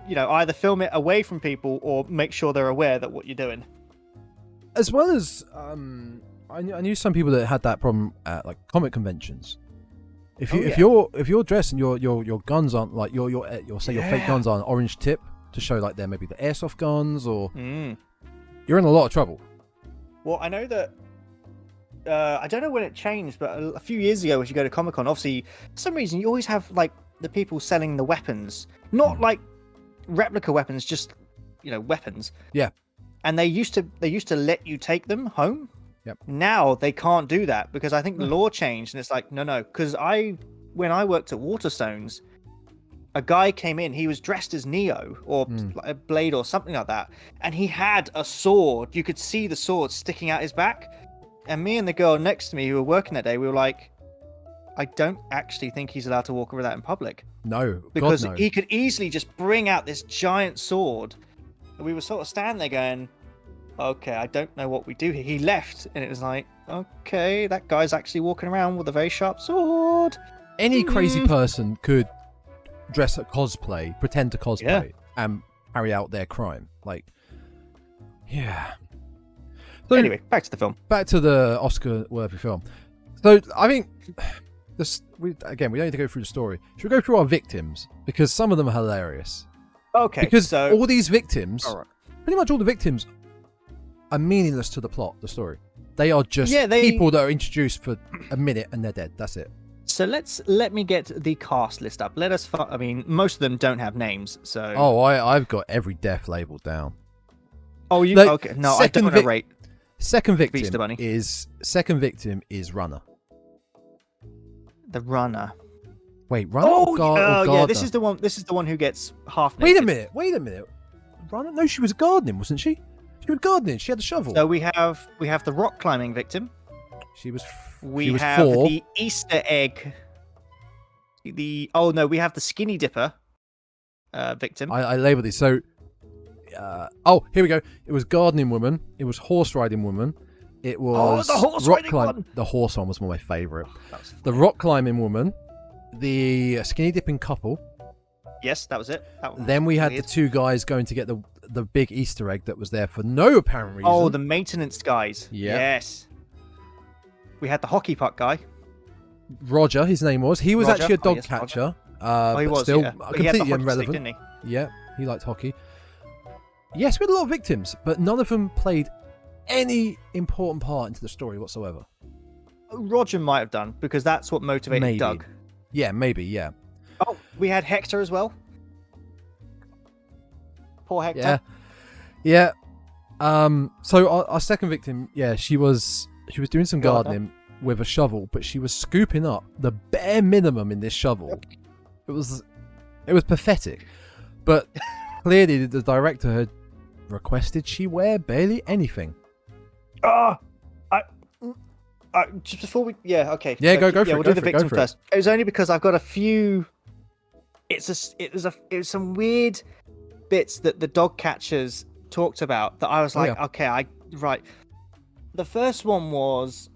either film it away from people or make sure they're aware that what you're doing. As well as, I knew some people that had that problem at like comic conventions. If you're dressed and your guns aren't like your fake guns aren't orange tip to show like they're maybe the airsoft guns or you're in a lot of trouble. Well, I know that I don't know when it changed, but a few years ago, when you go to Comic-Con, obviously, for some reason, you always have like the people selling the weapons, not like replica weapons, just weapons. Yeah. And they used to let you take them home. Yep. Now they can't do that because I think the law changed, and it's like no. Because when I worked at Waterstones, a guy came in. He was dressed as Neo or like a Blade or something like that, and he had a sword. You could see the sword sticking out his back. And me and the girl next to me who were working that day, we were like, I don't actually think he's allowed to walk with that in public. No, because God, no. he could easily just bring out this giant sword. And we were sort of standing there going, okay, I don't know what we do here. He left, and it was like, okay, that guy's actually walking around with a very sharp sword. Any crazy person could dress at cosplay, pretend to cosplay, and carry out their crime. Like, yeah. So, anyway, back to the film. Back to the Oscar-worthy film. So, I think we don't need to go through the story. Should we go through our victims? Because some of them are hilarious. Okay, because so all these victims, pretty much all the victims, are meaningless to the plot, the story. They are just people that are introduced for a minute and they're dead. That's it. So let me get the cast list up. I mean, most of them don't have names, so. Oh, I've got every death labeled down. Oh, you okay? No, I don't want to rate. Second victim is Runner. The Runner. Wait, Runner? Yeah, this is the one. This is the one who gets half naked. Wait a minute. Runner? No, she was gardening, wasn't she? She was gardening. She had the shovel. So we have the rock climbing victim. She was. We have 4. the Easter egg. We have the skinny dipper victim. I labelled these. So, here we go. It was gardening woman. It was horse riding woman. It was the horse riding one. The horse one was one of my favourite. The rock climbing woman. The skinny dipping couple. Yes, that was it. Then we had the two guys going to get the big Easter egg that was there for no apparent reason. Oh, the maintenance guys. Yeah. Yes. We had the hockey puck guy. Roger, his name was. He was Roger. actually a dog catcher. He was. Still He completely had the irrelevant. stick, didn't he? Yeah, he liked hockey. Yes, we had a lot of victims, but none of them played any important part into the story whatsoever. Roger might have done, because that's what motivated Doug. Yeah, maybe, yeah. Oh, we had Hector as well. Poor Hector. Yeah. So our second victim, she was doing some gardening with a shovel, but she was scooping up the bare minimum in this shovel. It was pathetic. But clearly the director had requested she wear barely anything. Just before we... Yeah, okay. Yeah, go for it. We'll do the victim first. It was only because I've got a few... It was some weird bits that the dog catchers talked about that I was like, okay, right. The first one was...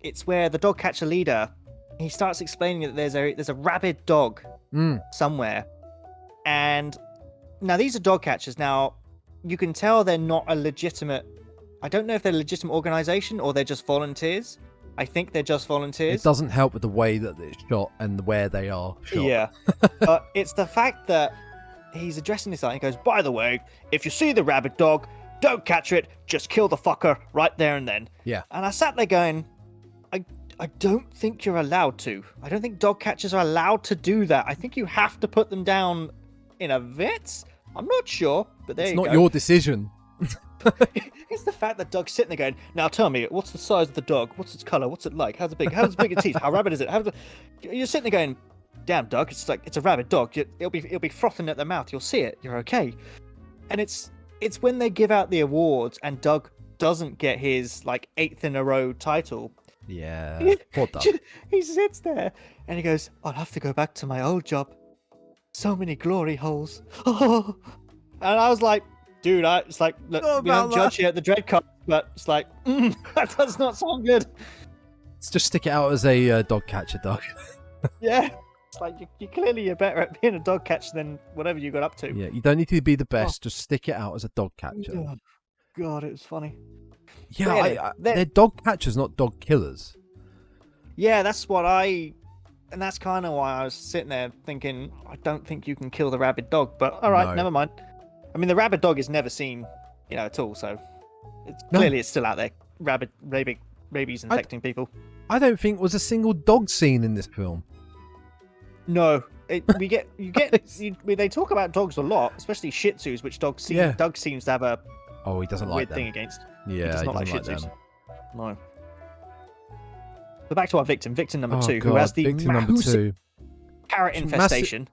It's where the dog catcher leader, he starts explaining that there's a rabid dog somewhere. And now these are dog catchers. Now, you can tell they're not a legitimate... I don't know if they're a legitimate organization or they're just volunteers. I think they're just volunteers. It doesn't help with the way that it's shot and where they are shot. Yeah. But it's the fact that he's addressing this line. He goes, by the way, if you see the rabid dog, don't catch it. Just kill the fucker right there and then. Yeah. And I sat there going, I don't think you're allowed to. I don't think dog catchers are allowed to do that. I think you have to put them down in a vet. I'm not sure, but there you go. It's not your decision. It's the fact that Doug's sitting there going, now tell me, what's the size of the dog? What's its colour? What's it like? How's it big? How's big its teeth? How rabid is it? You're sitting there going, damn, Doug, it's a rabid dog. It'll be frothing at the mouth. You'll see it. You're okay. And it's when they give out the awards and Doug doesn't get his 8th in a row title. Yeah. Poor Doug. He sits there and he goes, I'll have to go back to my old job. So many glory holes. And I was like, dude, it's like, look, we don't judge here at the Dreadcast, but it's like, that does not sound good. Let's just stick it out as a dog catcher, Doug. Yeah. It's like, you're better at being a dog catcher than whatever you got up to. Yeah, you don't need to be the best, just stick it out as a dog catcher. Oh, God, it was funny. Yeah, they're dog catchers, not dog killers. Yeah, that's that's kind of why I was sitting there thinking, I don't think you can kill the rabid dog, but all right, never mind. I mean, the rabid dog is never seen, at all, so it's clearly it's still out there. Rabid rabies infecting people. I don't think was a single dog scene in this film. No, they talk about dogs a lot, especially Shih Tzus, which Doug seems to have a he doesn't like weird them. thing against. Yeah, he does not like Shih them. Tzus. No. But back to our victim number 2, God, who has the victim number 2. carrot infestation.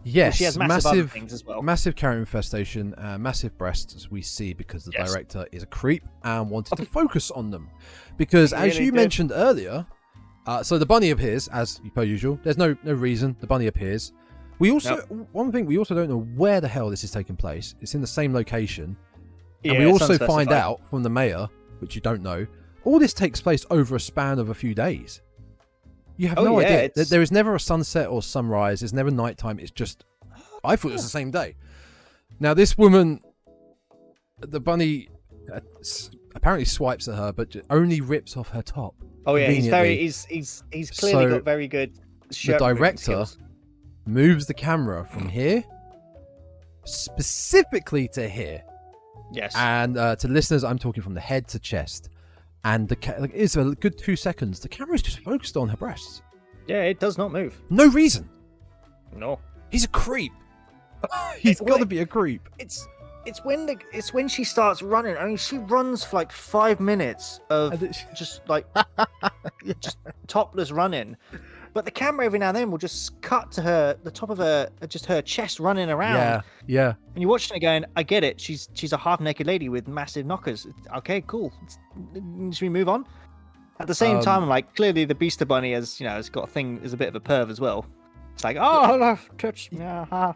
Yes, she has massive other things as well. Massive carrot infestation, massive breasts, as we see, because the director is a creep and wanted to focus on them. Because, as you mentioned earlier, so the bunny appears, as per usual. There's no reason. The bunny appears. We also, one thing, we also don't know where the hell this is taking place. It's in the same location. And we also find out from the mayor, which you don't know, all this takes place over a span of a few days. You have no idea. There is never a sunset or sunrise. There's never nighttime. It's just... I thought it was the same day. Now, this woman... The bunny apparently swipes at her, but only rips off her top. Oh, yeah. He's clearly got very good shirt. The director moves the camera from here specifically to here. Yes. And to listeners, I'm talking from the head to chest. And it's a good 2 seconds. The camera is just focused on her breasts. Yeah, it does not move. No reason. No. He's a creep. He's got to be a creep. It's when she starts running. I mean, she runs for like 5 minutes of just topless running. But the camera every now and then will just cut to the top of her chest running around. Yeah. And you're watching it going, I get it. She's a half-naked lady with massive knockers. Okay, cool. Should we move on? At the same time, like, clearly the Beaster Bunny has got a thing, is a bit of a perv as well. It's like, oh, touch me.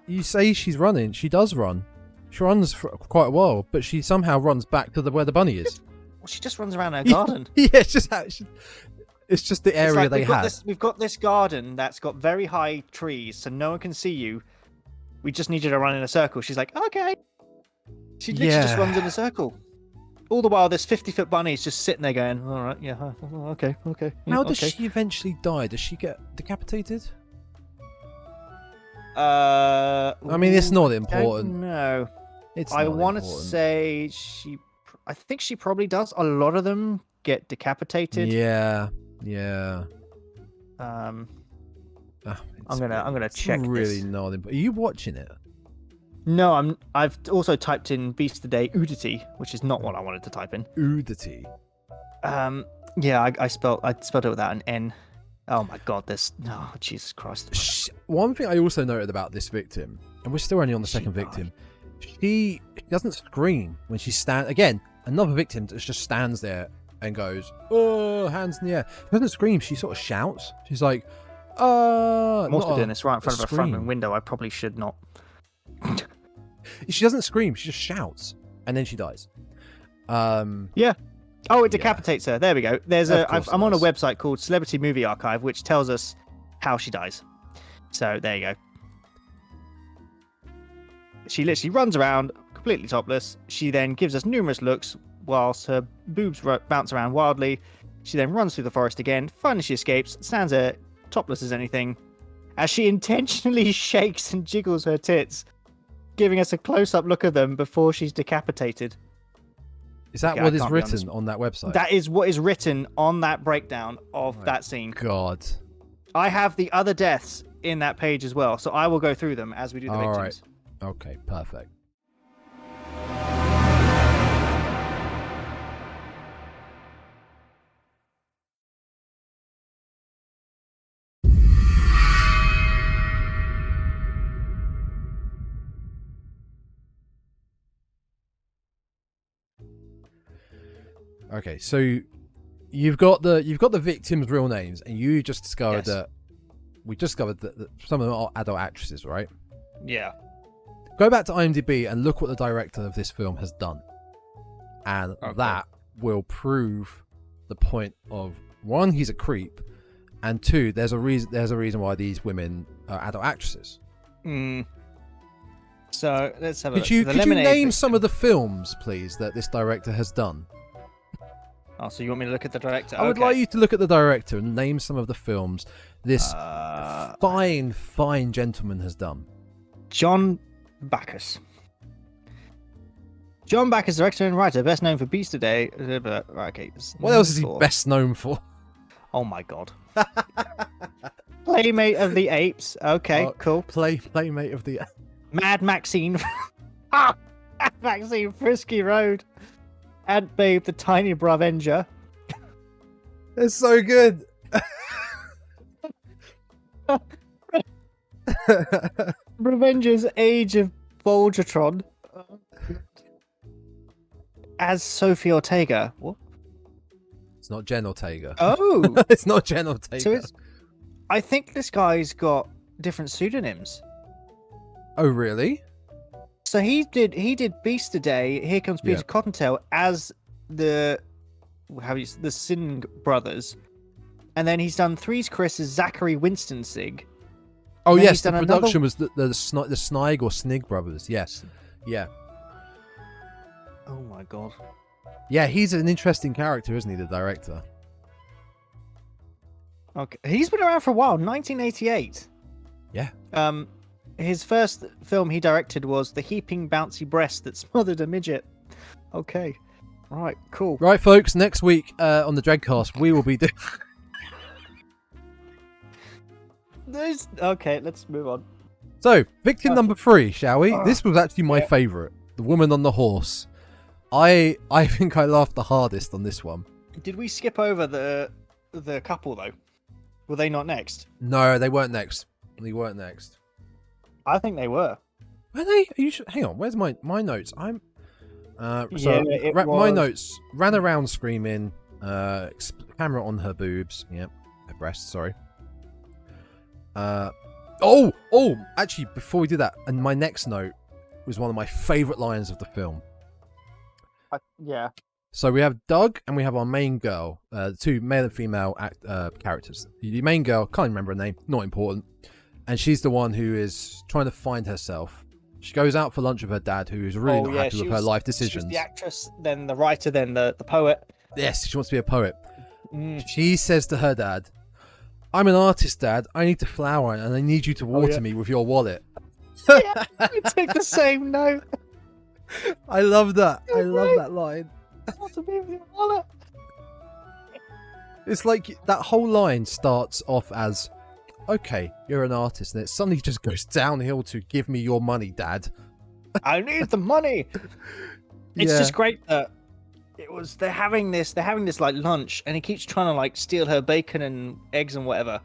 You say she's running. She does run. She runs for quite a while, but she somehow runs back to where the bunny is. Well, she just runs around her garden. Yeah, it's just the area they have. We've got this garden that's got very high trees, so no one can see you. We just need you to run in a circle. She's like, okay. She literally just runs in a circle. All the while, this 50-foot bunny is just sitting there going, all right, yeah, okay. How does she eventually die? Does she get decapitated? I mean, it's not important. No. I want to say I think she probably does. A lot of them get decapitated. Yeah. I'm gonna check. Really not important. Are you watching it? No, I've also typed in Beast Today Udity, which is not what I wanted to type in. Udity. Yeah, I spelled it without an N. Oh my god, Jesus Christ. One thing I also noted about this victim, and we're still only on the second victim, she doesn't scream when she stands. Again, another victim that just stands there and goes, oh, hands in the air. She doesn't scream, she sort of shouts. She's like, I'm also doing this right in front of a front room window. I probably should not. She doesn't scream, she just shouts. And then she dies. Yeah. Oh, it decapitates her. There we go. I'm on a website called Celebrity Movie Archive, which tells us how she dies. So there you go. She literally runs around completely topless. She then gives us numerous looks whilst her boobs bounce around wildly. She then runs through the forest again. Finally, she escapes, stands there topless as anything, as she intentionally shakes and jiggles her tits, giving us a close-up look of them before she's decapitated. Is that what is written on that website? That is what is written on that breakdown of that scene. God. I have the other deaths in that page as well, so I will go through them as we do the victims. Right. Okay, perfect. Okay, so you've got the victims' real names, and you just discovered that some of them are adult actresses, right? Yeah. Go back to IMDb and look what the director of this film has done, and that will prove the point of, one, he's a creep, and two, there's a reason why these women are adult actresses. So let's have a look. Could you name some of the films, please, that this director has done? Oh, so you want me to look at the director? I would like you to look at the director and name some of the films this fine gentleman has done. John Bacchus. John Back is director and writer, best known for Beast Today. Okay. What else is he best known for? Oh my god. Playmate of the Apes. Okay, cool. Playmate of the... Mad Maxine. Mad Maxine, Frisky Road. Ant Babe, the Tiny Bravenger. It's so good. Revenger's Age of Voltron. As Sophie Ortega. What? It's not Jen Ortega. Oh! It's not Jen Ortega. So I think this guy's got different pseudonyms. Oh, really? So he did Beast Today, Here Comes Peter Cottontail as the Sin brothers. And then he's done Three's Chris as Zachary Winstonsig. Oh, yes, the production was the Snig or Snig brothers. Yes. Yeah. Oh, my God. Yeah, he's an interesting character, isn't he, the director? Okay. He's been around for a while, 1988. Yeah. His first film he directed was The Heaping Bouncy Breast That Smothered a Midget. Okay. Right, cool. Right, folks, next week on the Dreadcast, we will be doing... Okay, let's move on. So, victim number 3, shall we? This was actually my favourite. The woman on the horse. I think I laughed the hardest on this one. Did we skip over the couple, though? Were they not next? No, they weren't next. They weren't next. I think they were. Were they? Are you sure? Hang on, where's my notes? I'm... My notes. Ran around screaming. Camera on her boobs. Yep. Her breasts, sorry. Actually, before we do that, and my next note was one of my favourite lines of the film. Yeah. So we have Doug and we have our main girl, two male and female characters. The main girl, can't remember her name, not important. And she's the one who is trying to find herself. She goes out for lunch with her dad, who is really not happy with her life decisions. She was the actress, then the writer, then the poet. Yes, she wants to be a poet. She says to her dad, "I'm an artist, Dad. I need to flower and I need you to water me with your wallet." Yeah, I took the same note. I love that. I love that line. Water me with your wallet. It's like that whole line starts off as, "Okay, you're an artist," and it suddenly just goes downhill to "Give me your money, Dad." I need the money. It's just great that they're having this like lunch, and he keeps trying to like steal her bacon and eggs and whatever.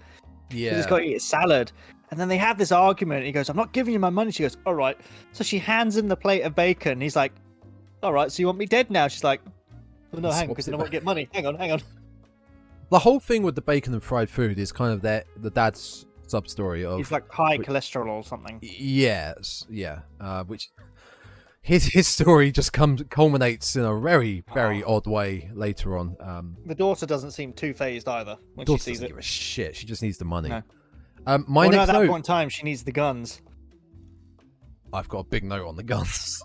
Yeah, he's got to eat a salad, and then they have this argument. And he goes, "I'm not giving you my money." She goes, "All right." So she hands him the plate of bacon. He's like, "All right, so you want me dead now?" She's like, "Well, no, hang on, because then I won't get money. Hang on." The whole thing with the bacon and fried food is kind of the dad's sub story of he's like high cholesterol or something. Yes, yeah. Which his story just culminates in a very odd way later on. The daughter doesn't seem too phased either when she sees it. Give a shit. She just needs the money. No. At that point in time, she needs the guns. I've got a big note on the guns.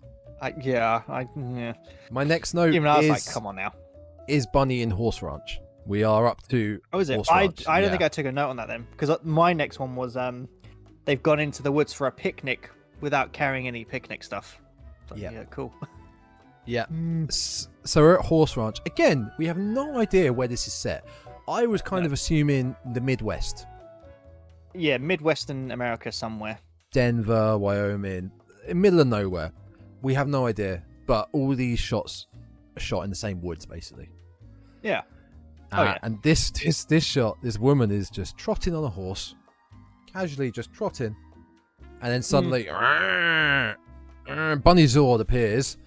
Yeah. My next note Even I was like, come on now. Is Bunny in Horse Ranch. We are up to. Oh, is it? I don't think I took a note on that then, because my next one was they've gone into the woods for a picnic without carrying any picnic stuff. So, yeah, cool. Yeah. So we're at Horse Ranch again. We have no idea where this is set. I was kind of assuming the Midwest. Yeah, Midwestern America somewhere. Denver, Wyoming, middle of nowhere. We have no idea, but all these shots are shot in the same woods, basically. Yeah. And this shot, this woman is just trotting on a horse, casually just trotting, and then suddenly, Bunny Zord appears.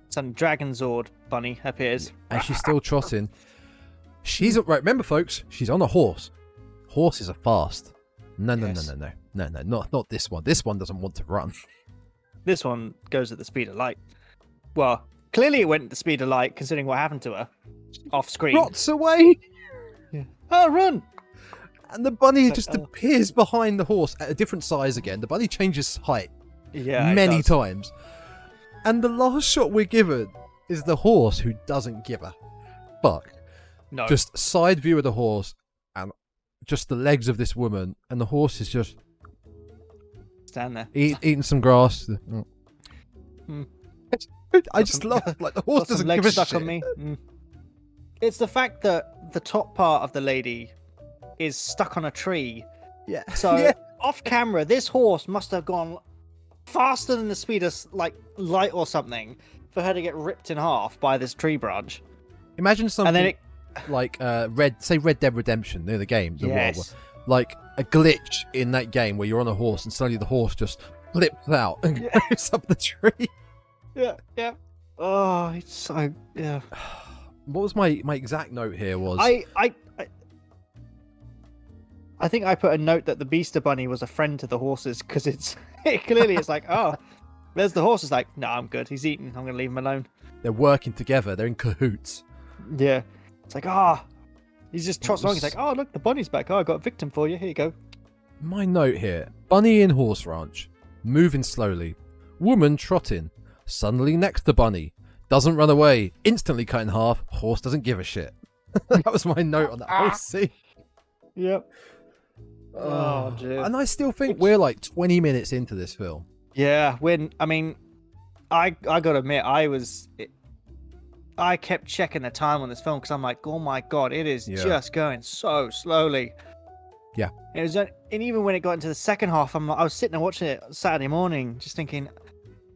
Some Dragon Zord bunny appears, and she's still trotting. She's right. Remember, folks, she's on a horse. Horses are fast. No, not this one. This one doesn't want to run. This one goes at the speed of light. Well, clearly it went at the speed of light, considering what happened to her. Off screen. Trots away. Yeah. Oh, run! And the bunny just appears behind the horse at a different size again. The bunny changes height many times. And the last shot we're given is the horse who doesn't give a fuck. No. Just side view of the horse and just the legs of this woman. And the horse is just... stand there. Eating some grass. I just love like the horse Got some doesn't legs give a stuck shit. on me. It's the fact that the top part of the lady is stuck on a tree. Yeah. So Yeah. off camera, this horse must have gone faster than the speed of like light or something for her to get ripped in half by this tree branch. Imagine something And then it, like Red Dead Redemption, the game, the Yes. world, like a glitch in that game where you're on a horse and suddenly the horse just flips out and goes up the tree. yeah. Oh, it's so yeah. What was my exact note here was I think I put a note that the Beaster Bunny was a friend to the horses because it's clearly it's like, oh, there's the horse. It's like, no, I'm good. He's eating. I'm gonna leave him alone. they're working together. They're in cahoots. Yeah. It's like, he's just trots along. He's like, oh, look, the bunny's back. Oh, I got a victim for you. Here you go. My note here: Bunny in horse ranch, moving slowly. Woman trotting, suddenly next to bunny. Doesn't run away. Instantly cut in half. Horse doesn't give a shit. That was my note on that whole scene. Yep. Oh, dear. And I still think we're like 20 minutes into this film. Yeah. I gotta admit, I kept checking the time on this film because I'm like, oh my god, it is just going so slowly. Yeah. It was, and even when it got into the second half, I was sitting and watching it Saturday morning, just thinking,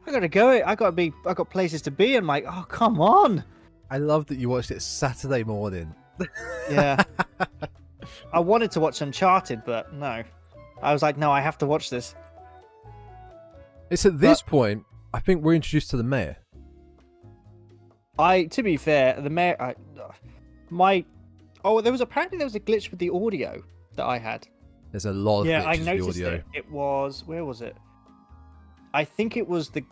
I gotta go. I got places to be. And I'm like, oh come on. I love that you watched it Saturday morning. Yeah. I wanted to watch Uncharted, but no. I was like, no, I have to watch this. It's at this point, I think we're introduced to the mayor. To be fair, the mayor, there was a glitch with the audio that I had. There's a lot of Yeah, I glitches with the noticed audio. it. It was, where was it? I think it was it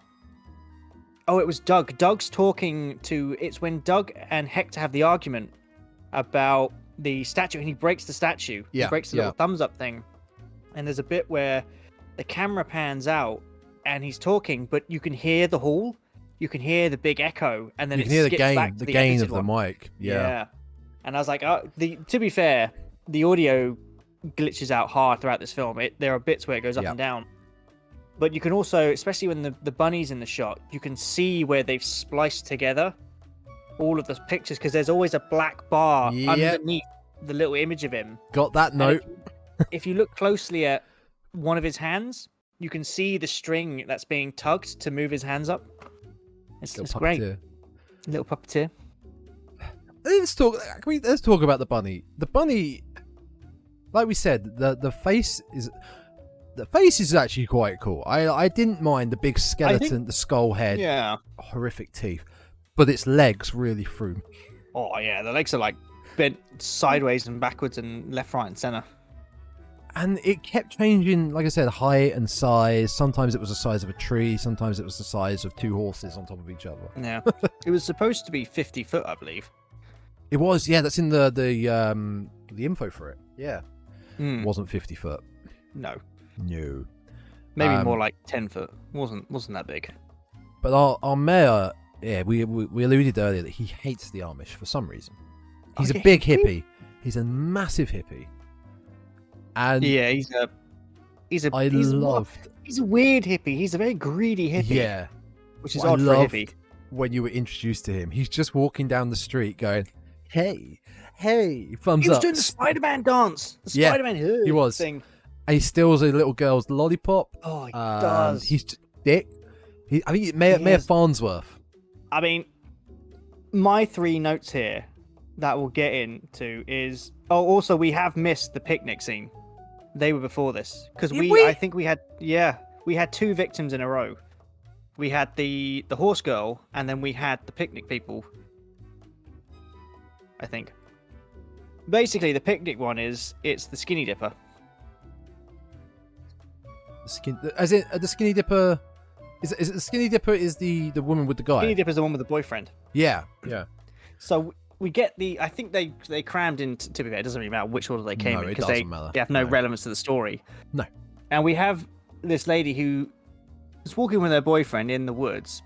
was Doug. Doug's talking it's when Doug and Hector have the argument about the statue, and he breaks the statue. Yeah, He breaks the little thumbs up thing. And there's a bit where the camera pans out and he's talking, but you can hear the hall. You can hear the big echo, and then You can hear the gain of edited the one. mic. Yeah. And I was like, to be fair, the audio glitches out hard throughout this film. There are bits where it goes up and down. But you can also, especially when the bunny's in the shot, you can see where they've spliced together all of the pictures, because there's always a black bar underneath the little image of him. Got that note. If you look closely at one of his hands, you can see the string that's being tugged to move his hands up. It's great. Little puppeteer. Let's talk about the bunny. The bunny, like we said, the face is actually quite cool. I didn't mind the big skeleton, the skull head, horrific teeth, but its legs really threw me. Oh yeah, the legs are like bent sideways and backwards and left, right, and center. And it kept changing, like I said, height and size. Sometimes it was the size of a tree. Sometimes it was the size of two horses on top of each other. Yeah, it was supposed to be 50 foot, I believe. It was, yeah. That's in the info for it. Yeah, It wasn't 50 foot. No. Maybe more like 10 foot. Wasn't that big. But our mayor, we alluded earlier that he hates the Amish for some reason. He's a big hippie. He's a massive hippie. And yeah, he's a weird hippie. He's a very greedy hippie. Yeah, which is odd for a hippie. When you were introduced to him, he's just walking down the street going, "Hey, thumbs up." He was doing the Spider-Man dance. The Spider-Man he was. thing. And he steals a little girl's lollipop. Oh, he does. He's just dick. I think Mayor Farnsworth. I mean, my 3 notes here that we'll get into is also we have missed the picnic scene. They were before this because I think we had 2 victims in a row. We had the horse girl, and then we had the picnic people. I think. Basically, the picnic one it's the skinny dipper. The skinny dipper. Is the skinny dipper is the woman with the guy? Skinny dipper's the one with the boyfriend. Yeah. So we get I think they crammed in. To be fair, it doesn't really matter which order they came in because they have no relevance to the story. No. And we have this lady who is walking with her boyfriend in the woods,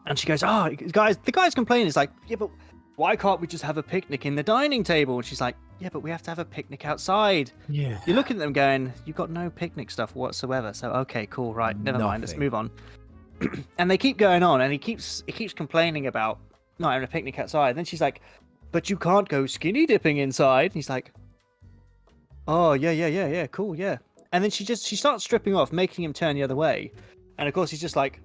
and she goes, "Oh, guys!" The guy's complaining. It's like, "Yeah, but why can't we just have a picnic in the dining table?" And she's like, "Yeah, but we have to have a picnic outside." Yeah. You're looking at them going, "You've got no picnic stuff whatsoever." So okay, cool, right, never mind. Let's move on. And they keep going on, and he keeps complaining about not having a picnic outside. And then she's like, "But you can't go skinny dipping inside." And he's like, "Oh yeah, cool, yeah." And then she starts stripping off, making him turn the other way. And of course he's just like,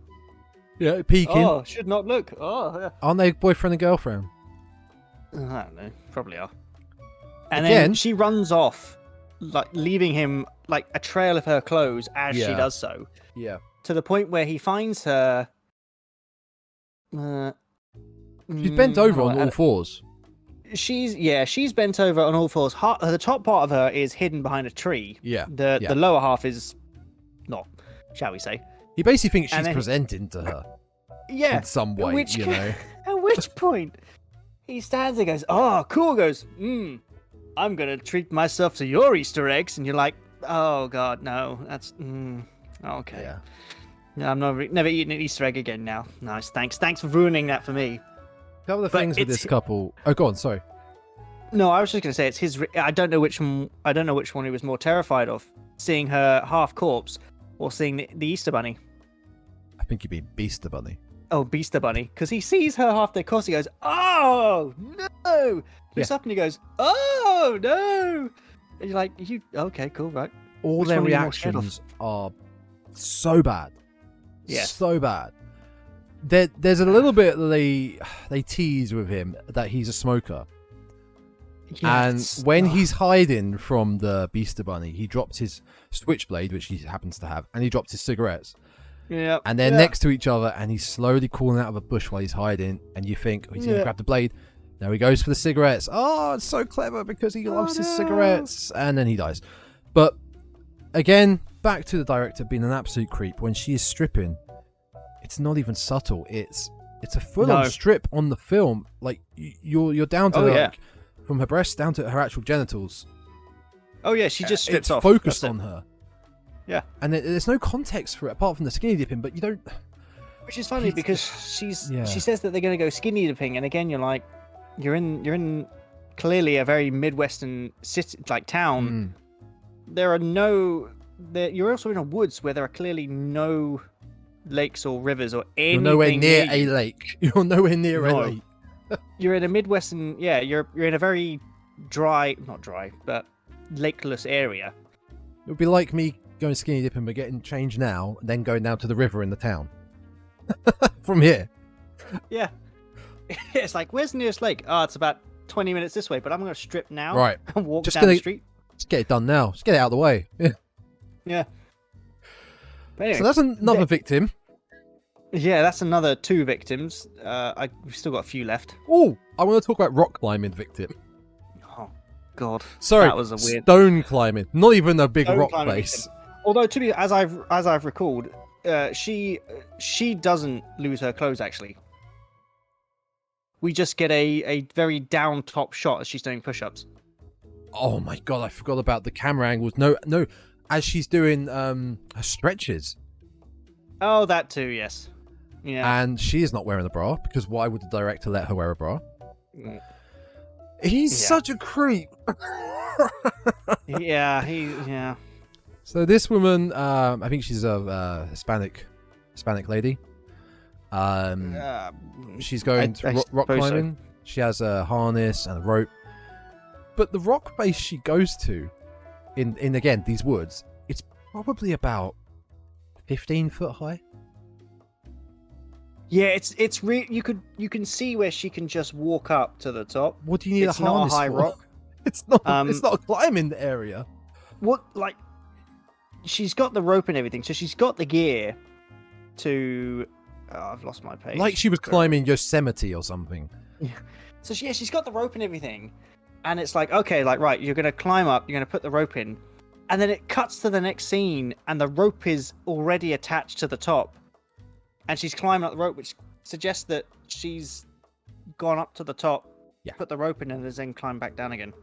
Yeah, peeking. "Oh, should not look." Oh, yeah. Aren't they boyfriend and girlfriend? I don't know, probably are. And Again, then she runs off, like leaving him like a trail of her clothes as she does so. Yeah. To the point where he finds her. She's bent over on all fours. She's bent over on all fours. The top part of her is hidden behind a tree. Yeah. The lower half is not, shall we say? He basically thinks she's presenting to her. Yeah. In some way, you know. At which point, he stands and goes, "Oh, cool." Goes, "I'm gonna treat myself to your Easter eggs," and you're like, "Oh God, no, that's okay." Yeah. No, I'm never eating an Easter egg again now. Nice, thanks for ruining that for me. A couple of things with this couple. Oh, go on. Sorry. No, I was just gonna say it's his. I don't know which one he was more terrified of: seeing her half corpse or seeing the Easter bunny. I think you mean Beaster Bunny. Oh, Beaster bunny, because he sees her half dead corpse. He goes, "Oh no!" He looks up and he goes, "Oh no!" And you're like, "You okay? Cool, right?" All Which their one are you more scared of? reactions are so bad. Yeah, So bad. There's a little bit that they tease with him that he's a smoker. And when he's hiding from the Beaster Bunny, he drops his switchblade, which he happens to have, and he drops his cigarettes. Yeah. And they're next to each other, and he's slowly crawling out of a bush while he's hiding, and you think, oh, he's going to grab the blade. Now he goes for the cigarettes. Oh, it's so clever because he loves his cigarettes. And then he dies. But again, back to the director being an absolute creep. When she is stripping, it's not even subtle. It's a full-on strip on the film. Like, you're down to from her breasts down to her actual genitals. Oh yeah, she just strips off. Focused on her. Yeah. And there's no context for it apart from the skinny dipping, but you don't... Which is funny because she says that they're going to go skinny dipping, and again you're like, you're in clearly a very Midwestern city, like town. There are you're also in a woods where there are clearly no lakes or rivers or anything. You're nowhere near a lake. You're nowhere near a lake. You're in a Midwestern, you're in a very not dry, but lakeless area. It would be like me going skinny dipping but getting changed now, and then going down to the river in the town. From here. Yeah. It's like, where's the nearest lake? Oh, it's about 20 minutes this way, but I'm going to strip now. Right. And walk down the street. Just get it done now. Just get it out of the way. Yeah. But anyway, so that's another victim. Yeah, that's another 2 victims. We've still got a few left. Oh, I want to talk about rock climbing victim. Oh, God. Sorry, that was a weird... stone climbing. Not even a big rock place. Victim. Although, to be as I've recalled, she doesn't lose her clothes, actually. We just get a very down top shot as she's doing push-ups. Oh my God, I forgot about the camera angles. No, as she's doing her stretches. Oh, that too, yes. Yeah. And she is not wearing a bra, because why would the director let her wear a bra? He's such a creep. Yeah. So this woman, I think she's a Hispanic lady. She's going to rock climbing. So. She has a harness and a rope. But the rock face she goes to, in again these woods, it's probably about 15 foot high. Yeah, it's you can see where she can just walk up to the top. What do you need a harness not a high for? Rock. It's not a climbing area. What, like, she's got the rope and everything, so she's got the gear to... Oh, I've lost my page. Like she was climbing Yosemite or something. Yeah. So she's got the rope and everything, and it's like, okay, like, right, you're going to climb up, you're going to put the rope in, and then it cuts to the next scene, and the rope is already attached to the top, and she's climbing up the rope, which suggests that she's gone up to the top, put the rope in, and then climbed back down again.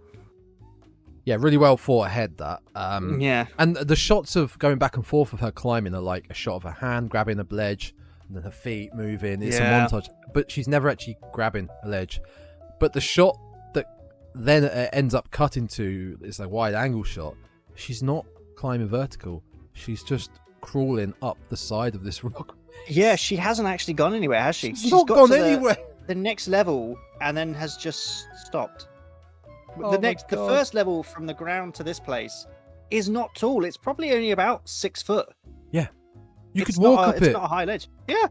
Yeah, really well thought ahead, that. Yeah. And the shots of going back and forth of her climbing are like a shot of her hand grabbing a ledge, and then her feet moving. It's a montage. But she's never actually grabbing a ledge. But the shot that then ends up cutting to is a wide angle shot. She's not climbing vertical. She's just crawling up the side of this rock Yeah, she hasn't actually gone anywhere, has she? She's not got gone to anywhere. The next level and then has just stopped. Oh The first level from the ground to this place is not tall. It's probably only about 6 foot. Yeah. You could walk up it. It's not a high ledge. Yeah.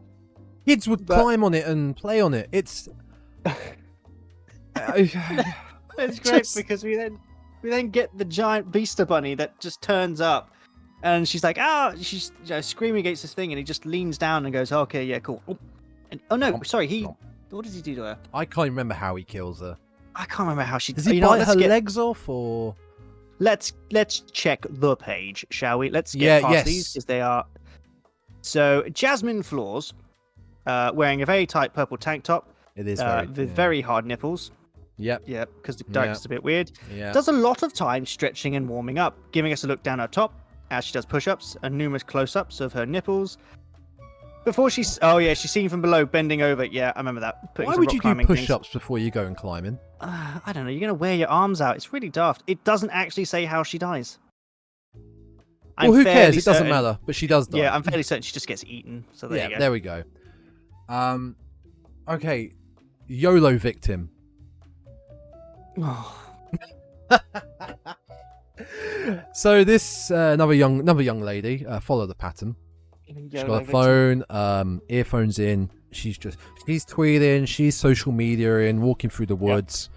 Kids would climb on it and play on it. It's it's great because we then get the giant Beaster bunny that just turns up, and she's like, she's screaming against this thing, and he just leans down and goes, "Okay, yeah, cool." And sorry, what does he do to her? I can't remember how he kills her. I can't remember how she. Does he bite her legs off, or? Let's check the page, shall we? Let's get past these because they are. So Jasmine Floors, wearing a very tight purple tank top. It is with very hard nipples. Yep. Yeah, because the director's a bit weird. Yeah. Does a lot of time stretching and warming up, giving us a look down her top as she does push-ups and numerous close-ups of her nipples. Before she's seen from below, bending over. Yeah, I remember that. Why would you do push-ups before you go and climbing? I don't know. You're going to wear your arms out. It's really daft. It doesn't actually say how she dies. Well, who cares? It doesn't matter. But she does die. Yeah, I'm fairly certain she just gets eaten. So there you go. There we go. Okay. YOLO victim. So this another young lady, follow the pattern. She's got a phone, earphones in. She's tweeting, she's social media in, walking through the woods.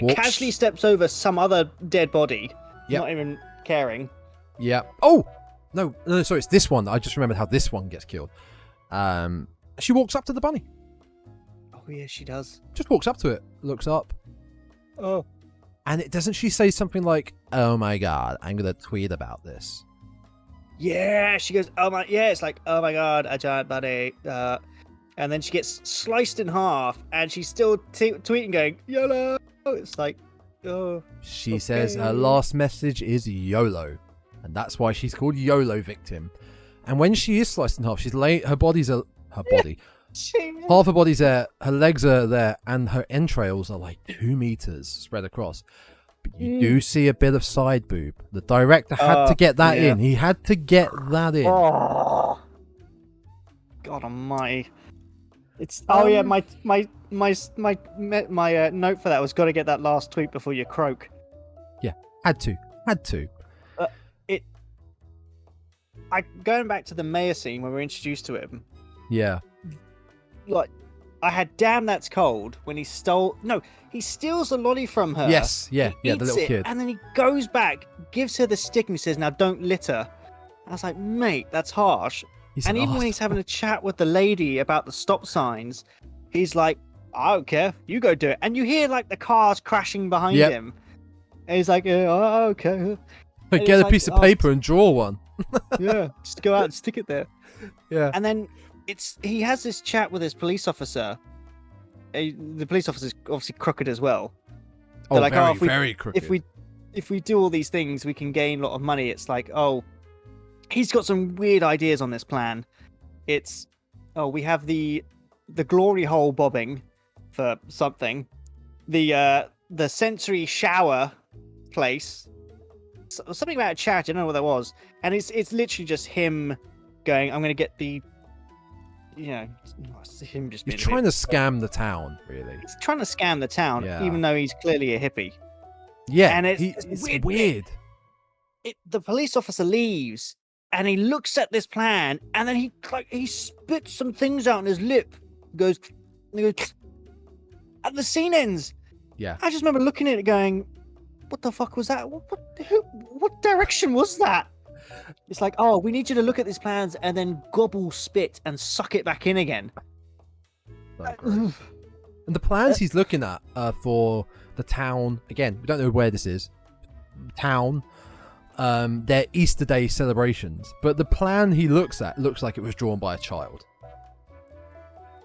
Casually steps over some other dead body, not even caring. Yeah. Oh no, sorry, it's this one. I just remembered how this one gets killed. She walks up to the bunny. Oh yeah, she does. Just walks up to it, looks up. Oh. And doesn't she say something like, "Oh my god, I'm gonna tweet about this"? Yeah, she goes, "Oh my," yeah, it's like, "Oh my god, a giant bunny," and then she gets sliced in half, and she's still tweeting, going, "YOLO." It's like, oh. She says her last message is YOLO, and that's why she's called YOLO victim. And when she is sliced in half, half her body's there, her legs are there, and her entrails are like 2 meters spread across. But you do see a bit of side boob. The director had to get that in. He had to get that in. Oh. God almighty. It's my note for that was got to get that last tweet before you croak. Yeah, had to. Going back to the mayor scene when we're introduced to him. Yeah. Like, I had "damn that's cold" when he steals the lolly from her. Yes, the little kid. And then he goes back, gives her the stick, and he says, "Now don't litter." I was like, mate, that's harsh. And even when he's having a chat with the lady about the stop signs, he's like, "I don't care, you go do it." And you hear like the cars crashing behind him. And he's like, "Oh, okay." Get a piece of paper and draw one. Yeah, just go out and stick it there. Yeah. And then he has this chat with his police officer. The police officer's obviously crooked as well. They're like, very crooked. If we do all these things, we can gain a lot of money. It's like, he's got some weird ideas on this plan. It's, we have the glory hole bobbing for something. The sensory shower place. Something about a charity. I don't know what that was. And it's literally just him going, "I'm going to get the." It's him just. He's trying to scam the town, really. He's trying to scam the town, even though he's clearly a hippie. Yeah, and it's weird. The police officer leaves, and he looks at this plan, and then he spits some things out in his lip. Goes, and the scene ends. Yeah. I just remember looking at it, going, "What the fuck was that? What direction was that?" It's like, we need you to look at these plans and then gobble spit and suck it back in again. And the plans he's looking at for the town, again, we don't know where this is. Town, their Easter Day celebrations. But the plan he looks at looks like it was drawn by a child.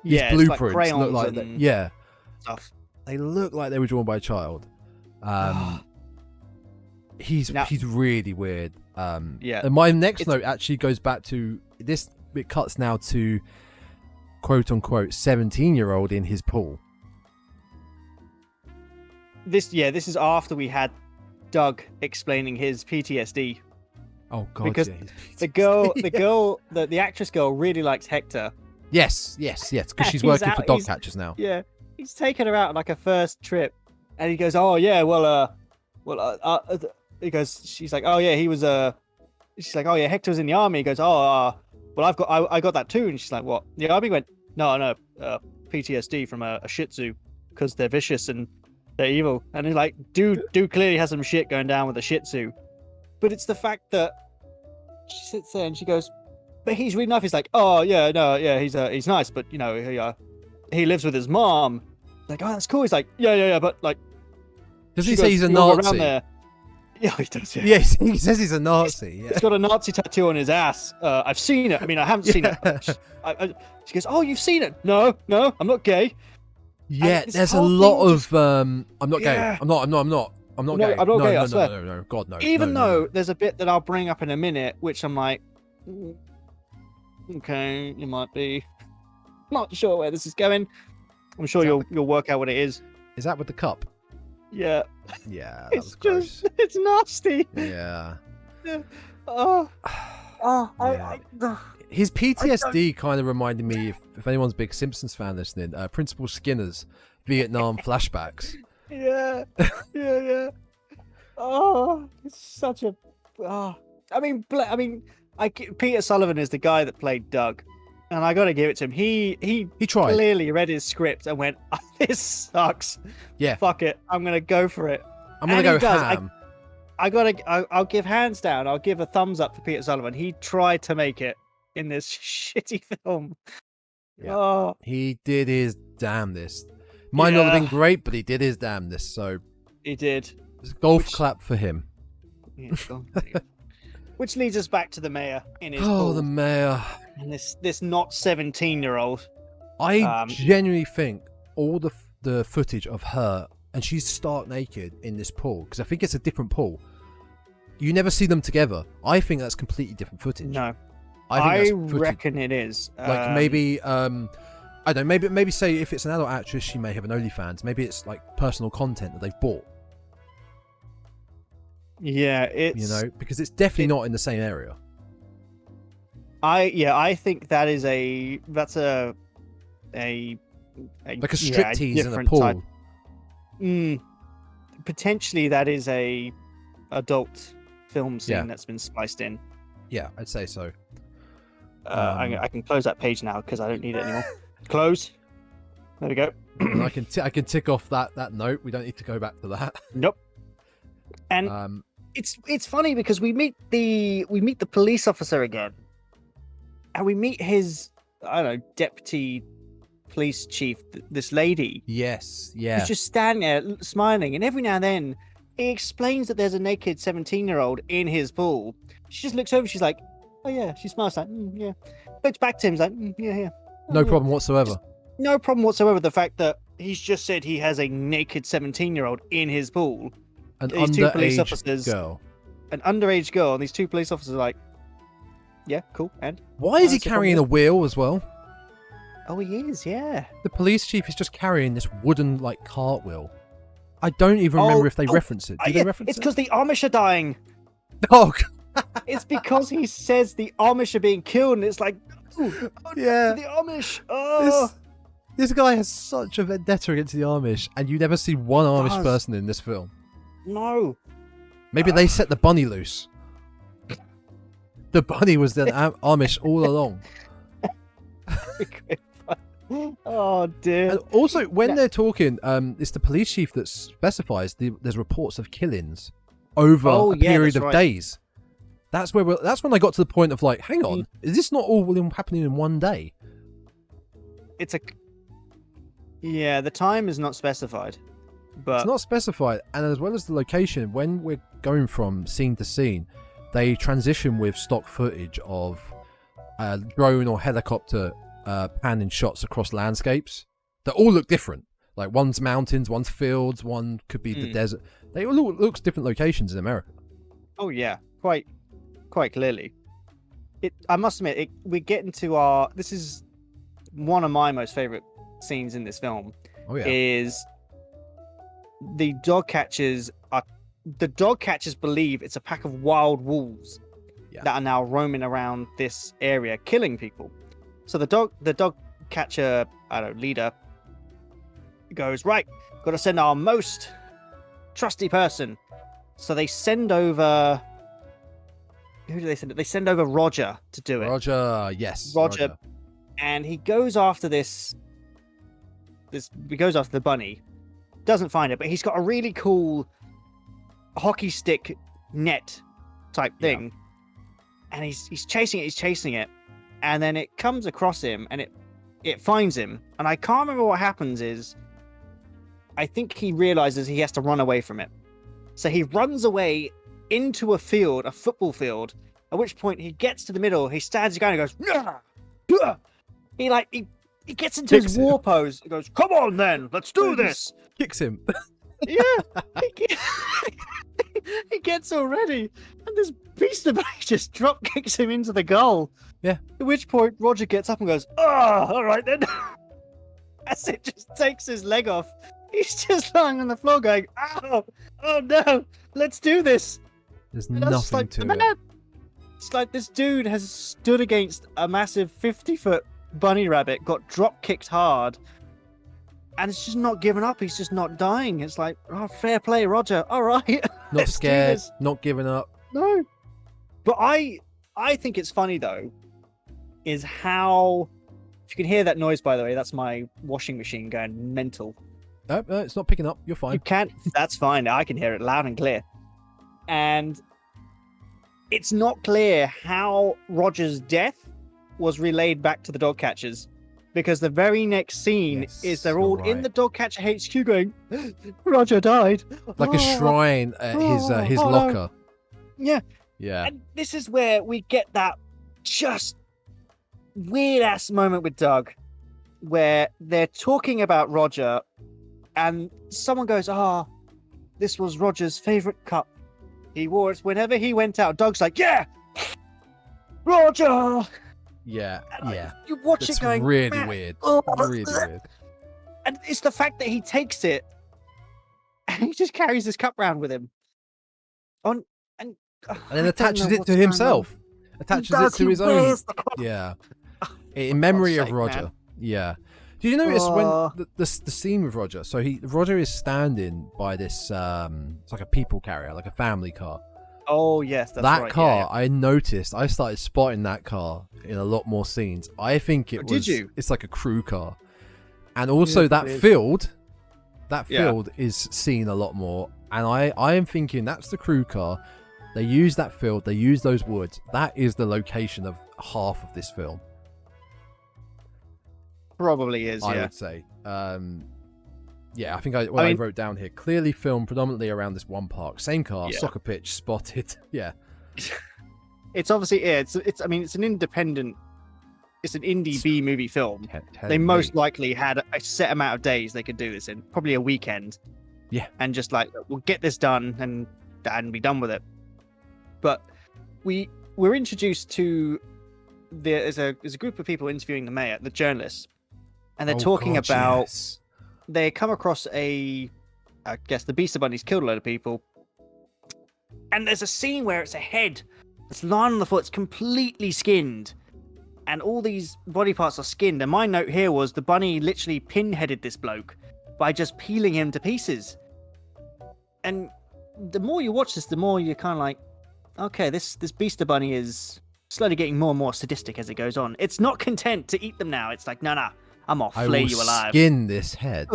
These blueprints like look like that. Yeah. Stuff. They look like they were drawn by a child. He's really weird. And my next note actually goes back to this. It cuts now to quote unquote 17-year-old in his pool. This is after we had Doug explaining his PTSD. Oh God, because yeah, the actress girl really likes Hector. Yes, because she's He's working out- for dog he's- catchers now. Yeah, he's taken her out on like a first trip, and he goes, "Oh yeah, he goes, she's like, oh yeah, he was she's like, oh yeah, Hector was in the army. He goes, oh, well I got that too, and she's like, what? The army went, no, PTSD from a Shih Tzu because they're vicious and they're evil, and he's like, dude clearly has some shit going down with a Shih Tzu, but it's the fact that she sits there and she goes, but he's really nice. He's like, oh yeah, no, yeah, he's nice, but you know, he lives with his mom. Like, oh, that's cool. He's like, yeah, but like, does he say he's a Nazi? Yeah, he does. Yeah, he says he's a Nazi. Yeah. He's got a Nazi tattoo on his ass. I've seen it. I mean, I haven't seen it. She goes, oh, you've seen it? No, I'm not gay. Yeah, there's a lot of I'm not gay. I'm not gay. I'm not gay. I swear. No, God, no. Even no, though no. there's a bit that I'll bring up in a minute, which I'm like, okay, you might be. Not sure where this is going. I'm sure you'll work out what it is. Is that with the cup? Yeah. Yeah, that It's was gross. just, it's nasty. Yeah. Oh. His PTSD kind of reminded me, if anyone's a big Simpsons fan listening, Principal Skinner's Vietnam flashbacks. Yeah. Oh, it's such a. Oh. I mean, Peter Sullivan is the guy that played Doug, and I got to give it to him. He tried. Clearly read his script and went, oh, "This sucks. Yeah. Fuck it. I'm gonna go for it. I'm gonna go does. ham. I'll give hands down. I'll give a thumbs up for Peter Sullivan. He tried to make it in this shitty film. Yeah. Oh. He did his damnedest. Might not have been great, but he did his damnedest. So he did. Golf clap for him. Yeah, which leads us back to the mayor in his the mayor. And this not 17-year-old. I genuinely think all the footage of her, and she's stark naked in this pool, because I think it's a different pool. You never see them together. I think that's completely different footage. No, I reckon it is. Like maybe I don't know. Maybe say if it's an adult actress, she may have an OnlyFans. Maybe it's like personal content that they've bought. Yeah, it's because it's definitely not in the same area. I think that is that's a like a striptease in a pool. Type. Potentially that is a adult film scene that's been spliced in. Yeah, I'd say so. I can close that page now because I don't need it anymore. Close. There we go. And I can tick off that note. We don't need to go back to that. Nope. And it's funny because we meet the police officer again, and we meet his deputy police chief, this lady. Yes, yeah. Who's just standing there smiling, and every now and then he explains that there's a naked 17-year-old in his pool. She just looks over. She's like, "Oh yeah." She smiles like, "Yeah." Looks back to him, like, "Yeah." No problem whatsoever. No problem whatsoever with the fact that he's just said he has a naked 17-year-old in his pool. An these two police underage officers, girl. An underage girl, and these two police officers are like, yeah, cool. And why is he carrying a wheel as well? Oh, he is, yeah. The police chief is just carrying this wooden cart wheel. I don't even remember if they reference it. Do they reference it? It's because the Amish are dying. Oh, it's because he says the Amish are being killed, and it's like, yeah, the Amish. Oh. This guy has such a vendetta against the Amish, and you never see one Amish person in this film. No. Maybe they set the bunny loose. The bunny was the Amish all along. Oh dear. And also, when they're talking, it's the police chief that specifies there's reports of killings over a period of days. That's when I got to the point of like, hang on, is this not all happening in one day? The time is not specified. But it's not specified, and as well as the location, when we're going from scene to scene, they transition with stock footage of drone or helicopter panning shots across landscapes that all look different. Like one's mountains, one's fields, one could be the desert. They all look different locations in America. Oh yeah, quite clearly. I must admit, we get into this is one of my most favorite scenes in this film. Oh yeah, is the dog catchers believe it's a pack of wild wolves. that are now roaming around this area, killing people. So the dog catcher, leader goes, right, got to send our most trusty person. So they send over. Who do they send? They send over Roger to do it. Roger, yes. Roger. And he goes after he goes after the bunny. Doesn't find it, but he's got a really cool hockey stick net type thing. Yeah. And he's chasing it, and then it comes across him, and it finds him. And I can't remember what happens is, I think he realizes he has to run away from it. So he runs away into a football field, at which point he gets to the middle, he stands his ground and goes, nah! He gets into his war pose. He goes, come on then, let's do this. Kicks him. Yeah. He gets all ready. And this beast of just drop kicks him into the goal. Yeah. At which point Roger gets up and goes, oh, all right then. As it just takes his leg off. He's just lying on the floor going, oh no, let's do this. There's nothing to it. It's like this dude has stood against a massive 50-foot bunny rabbit, got drop kicked hard, and it's just not giving up. He's just not dying. It's like, oh, fair play, Roger. All right. Not scared, not giving up. No. But I think it's funny, though, is how... If you can hear that noise, by the way, that's my washing machine going mental. No, it's not picking up. You're fine. You can't. That's fine. I can hear it loud and clear. And it's not clear how Roger's death was relayed back to the dog catchers, because the very next scene is they're all in the dog catcher HQ going, Roger died. Like a shrine at his locker. Yeah. Yeah. And this is where we get that just weird ass moment with Doug, where they're talking about Roger, and someone goes, this was Roger's favorite cup. He wore it whenever he went out. Doug's like, yeah, Roger. Yeah, yeah. You watch it going, really man. Weird. Oh. Really weird. And it's the fact that he takes it and he just carries his cup around with him. And then attaches it to himself. Attaches it to his own. Yeah. In memory of Roger. Man. Yeah. Did you notice when the scene with Roger? So Roger is standing by this, it's like a people carrier, like a family car. Oh yes, that's that right. car. Yeah. I noticed. I started spotting that car in a lot more scenes. I think it was. Did you? It's like a crew car, and also that field is seen a lot more. And I am thinking that's the crew car. They use that field. They use those woods. That is the location of half of this film. Probably is. I would say. Yeah, I think I wrote down here, clearly filmed predominantly around this one park. Same car, soccer pitch, spotted. Yeah. It's obviously, it's an independent, it's an indie B movie film. They most likely had a set amount of days they could do this in, probably a weekend. Yeah. And just like, we'll get this done and be done with it. But we're introduced to, there's a group of people interviewing the mayor, the journalists, and they're talking about... Yes. They come across I guess the Beast of Bunny's killed a load of people. And there's a scene where it's a head that's lying on the floor. It's completely skinned. And all these body parts are skinned. And my note here was the bunny literally pinheaded this bloke by just peeling him to pieces. And the more you watch this, the more you're kind of like, okay, this Beast of Bunny is slowly getting more and more sadistic as it goes on. It's not content to eat them now. It's like, no. I'm gonna flay you alive. Skin this head.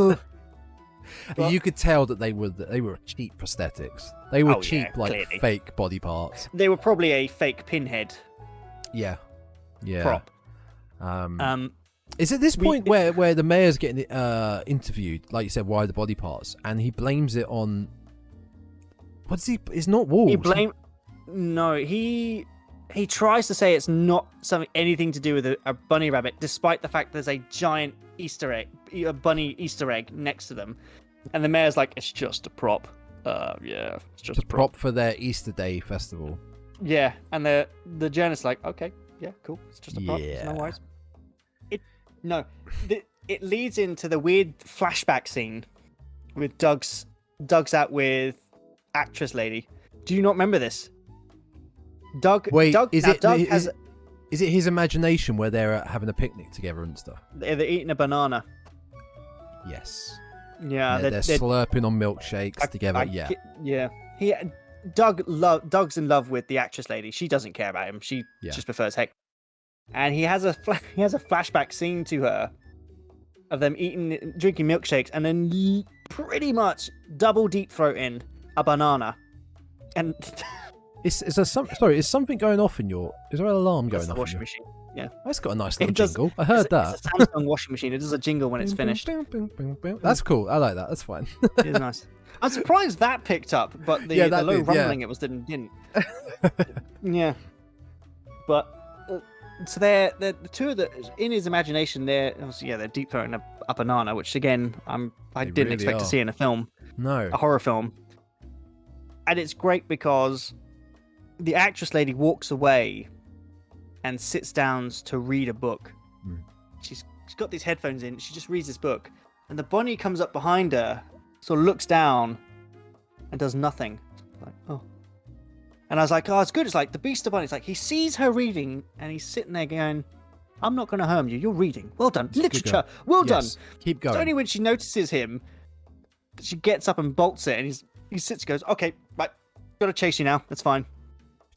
You could tell that they were cheap prosthetics. They were cheap, clearly. Fake body parts. They were probably a fake pinhead. Yeah. Prop. Is it this point where the mayor's getting interviewed, like you said, why the body parts, and he blames it on? What's he? It's not wolves. He tries to say it's not anything to do with a bunny rabbit, despite the fact there's a giant Easter egg, a bunny Easter egg next to them. And the mayor's like, it's just a prop. It's just a prop for their Easter Day festival. Yeah, and the journalist's like, okay, yeah, cool. It's just a prop. Yeah. No worries. It leads into the weird flashback scene with Doug's out with actress lady. Do you not remember this? Doug. Wait, Doug, is now it Doug is, has? is it his imagination where they're having a picnic together and stuff? They're eating a banana. Yes. Yeah, They're slurping on milkshakes together. Yeah. Doug's in love with the actress lady. She doesn't care about him. She just prefers Hector. And he has a flashback scene to her of them drinking milkshakes, and then pretty much double deep throating a banana. And is something going off in your? Is there an alarm going off? Washing machine. Yeah, that's got a nice little jingle. I heard that. It's a Samsung washing machine. It does a jingle when it's finished. That's cool. I like that. That's fine. It is nice. I'm surprised that picked up, but the low rumbling it was didn't. Yeah, but so they're the two of the in his imagination. They're deep throating a banana, which again I didn't expect to see in a film. No, a horror film. And it's great because the actress lady walks away and sits down to read a book. She's got these headphones in. She just reads this book, and the bunny comes up behind her, sort of looks down, and does nothing. Like, oh. And I was like, oh, it's good. It's like the Beaster Bunny. It's like he sees her reading, and he's sitting there going, "I'm not going to harm you. You're reading. Well done. Literature. Well done. Keep going." It's only when she notices him that she gets up and bolts it, and he sits and goes, "Okay, right, gotta chase you now. That's fine."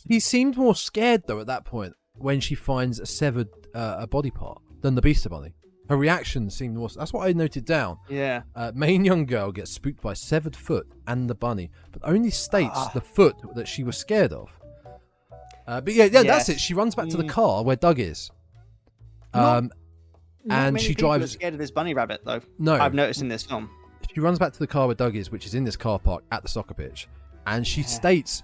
He seemed more scared though at that point when she finds a severed a body part than the Beaster Bunny. Her reaction seemed more. That's what I noted down. Yeah. Main young girl gets spooked by severed foot and the bunny, but only states the foot that she was scared of. But that's it. She runs back to the car where Doug is. Not and many she people drives. are scared of this bunny rabbit, though. No, I've noticed in this film. She runs back to the car where Doug is, which is in this car park at the soccer pitch, and she states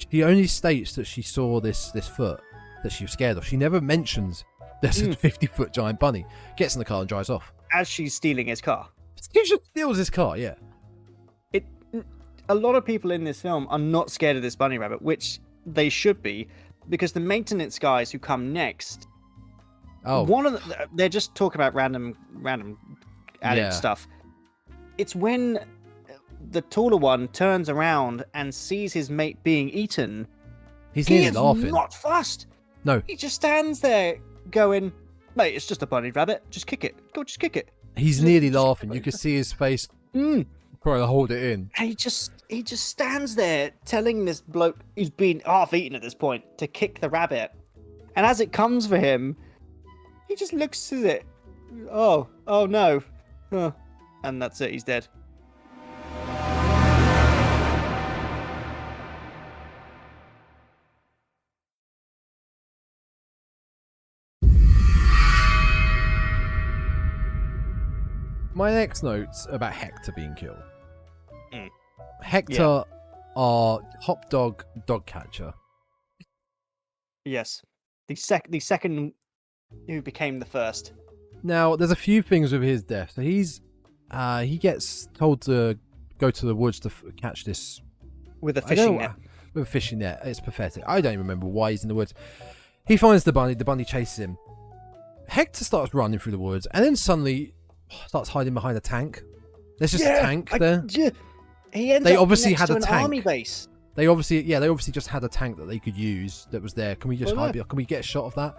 she only states that she saw this foot that she was scared of. She never mentions there's a 50-foot giant bunny. Gets in the car and drives off as she's stealing his car. She just steals his car. Yeah. A lot of people in this film are not scared of this bunny rabbit, which they should be, because the maintenance guys who come next. Oh. They're just talking about random added stuff. It's when the taller one turns around and sees his mate being eaten. He's nearly laughing. He's not fussed. No. He just stands there going, "Mate, it's just a bunny rabbit. Just kick it. Go, just kick it." He's nearly laughing. You can see his face. Probably hold it in. And he just stands there telling this bloke who's been half eaten at this point to kick the rabbit. And as it comes for him, he just looks at it. Oh no. And that's it. He's dead. My next notes about Hector being killed. Hector, our top dog catcher. Yes, the second who became the first. Now, there's a few things with his death. So he gets told to go to the woods to catch this with a fishing net. With a fishing net. It's pathetic. I don't remember why he's in the woods. He finds the bunny. The bunny chases him. Hector starts running through the woods, and then suddenly starts hiding behind a tank. There's just a tank there. They obviously had a tank. Army base. They obviously just had a tank that they could use that was there. Can we just hide? Can we get a shot of that?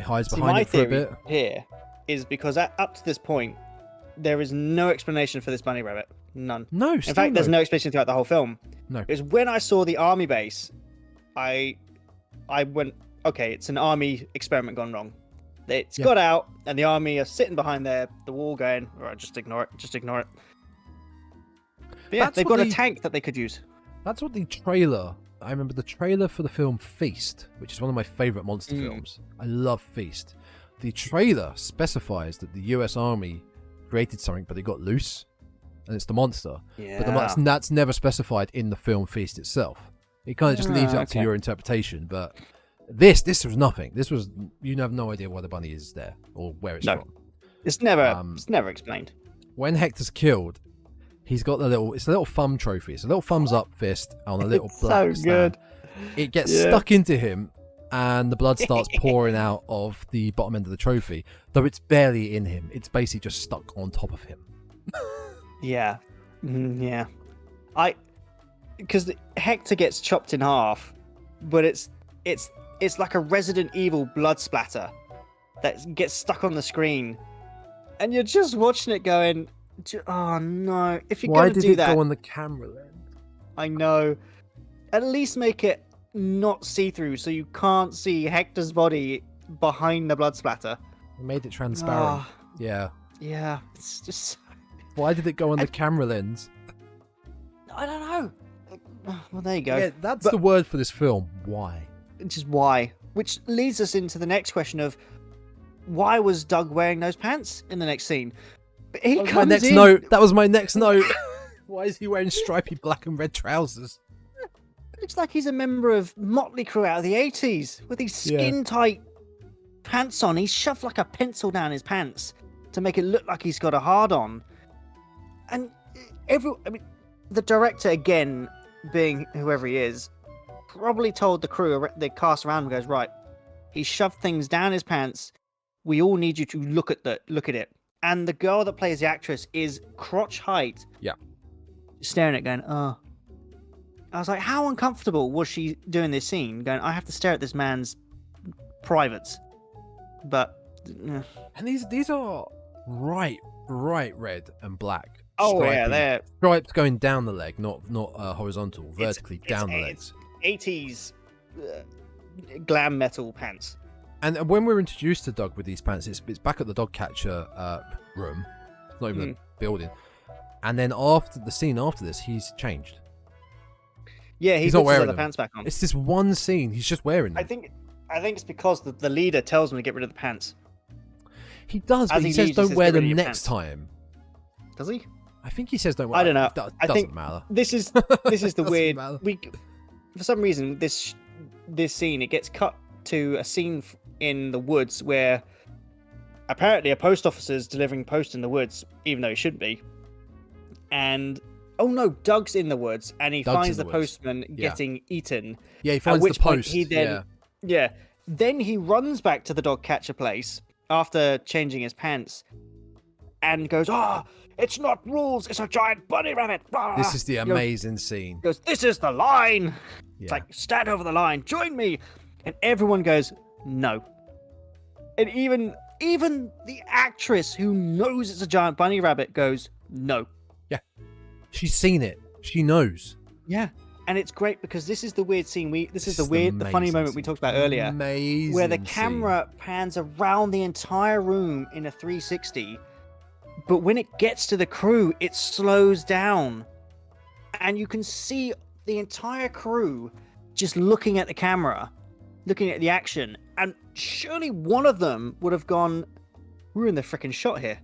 It hides behind it for a bit. Here is because up to this point, there is no explanation for this bunny rabbit. None. No. In fact, there's no explanation throughout the whole film. No. It's when I saw the army base, I went, okay, it's an army experiment gone wrong. It's got out, and the army are sitting behind the wall going, all right, just ignore it. But yeah, they've got a tank that they could use. That's what the trailer... I remember the trailer for the film Feast, which is one of my favourite monster films. I love Feast. The trailer specifies that the US Army created something, but they got loose, and it's the monster. Yeah. But that's never specified in the film Feast itself. It kind of just leaves it up to your interpretation, but... This was nothing. This was you have no idea why the bunny is there or where it's from. It's never explained. When Hector's killed, he's got a little thumb trophy. It's a little thumbs up fist on a little black stand. Good. It gets stuck into him, and the blood starts pouring out of the bottom end of the trophy. Though it's barely in him. It's basically just stuck on top of him. Yeah. Because Hector gets chopped in half. but it's like a Resident Evil blood splatter that gets stuck on the screen, and you're just watching it going, oh no! If you're Why going to did do it that, go on the camera lens? I know. At least make it not see-through, so you can't see Hector's body behind the blood splatter. It made it transparent. Oh, Yeah. yeah, it's just. Why did it go on the camera lens? I don't know. Well, there you go. Yeah, that's the word for this film. Why? Just why? Which leads us into the next question of why was Doug wearing those pants in the next scene? He That was comes my next in. note. That was my next note. Why is he wearing stripy black and red trousers? Looks like he's a member of Motley Crue out of the 80s with these skin-tight pants on. He's shoved like a pencil down his pants to make it look like he's got a hard-on. And the director, again, being whoever he is, probably told the crew, the cast around him, goes, right, he shoved things down his pants. We all need you to look at it. And the girl that plays the actress is crotch height. Yeah. Staring at it, going, oh. I was like, how uncomfortable was she doing this scene? Going, I have to stare at this man's privates. But And these are bright red and black. oh stripy. yeah, they're Stripes going down the leg, not horizontal, vertically down the legs. It's 80s glam metal pants. And when we're introduced to Doug with these pants, it's back at the dog catcher room. It's not even a building. And then after the scene after this, he's changed. Yeah, he's not not wearing the them. pants back on. It's this one scene. He's just wearing them. I think it's because the leader tells him to get rid of the pants. He does, but As he he says leaves, he don't says, wear "Get rid them of your next pants." time. Does he? I think he says don't wear. I don't know. It I doesn't think matter. this is the Doesn't weird. matter. For some reason, this scene, it gets cut to a scene in the woods where apparently a post officer is delivering post in the woods, even though he shouldn't be. And oh no, Doug's in the woods, and he finds the postman getting eaten. Yeah, he At finds which the point post. he then then he runs back to the dog catcher place after changing his pants and goes, it's not rules, it's a giant bunny rabbit. This is the amazing scene. He goes, this is the line. Yeah. It's like, stand over the line, join me. And everyone goes, no. And even the actress who knows it's a giant bunny rabbit goes, no. Yeah. She's seen it. She knows. Yeah. And it's great because this is the weird scene. This is the funny amazing moment we scene. talked about earlier. Amazing. Where the scene. camera pans around the entire room in a 360. But when it gets to the crew, it slows down. And you can see the entire crew just looking at the camera, looking at the action. And surely one of them would have gone, we're in the freaking shot here.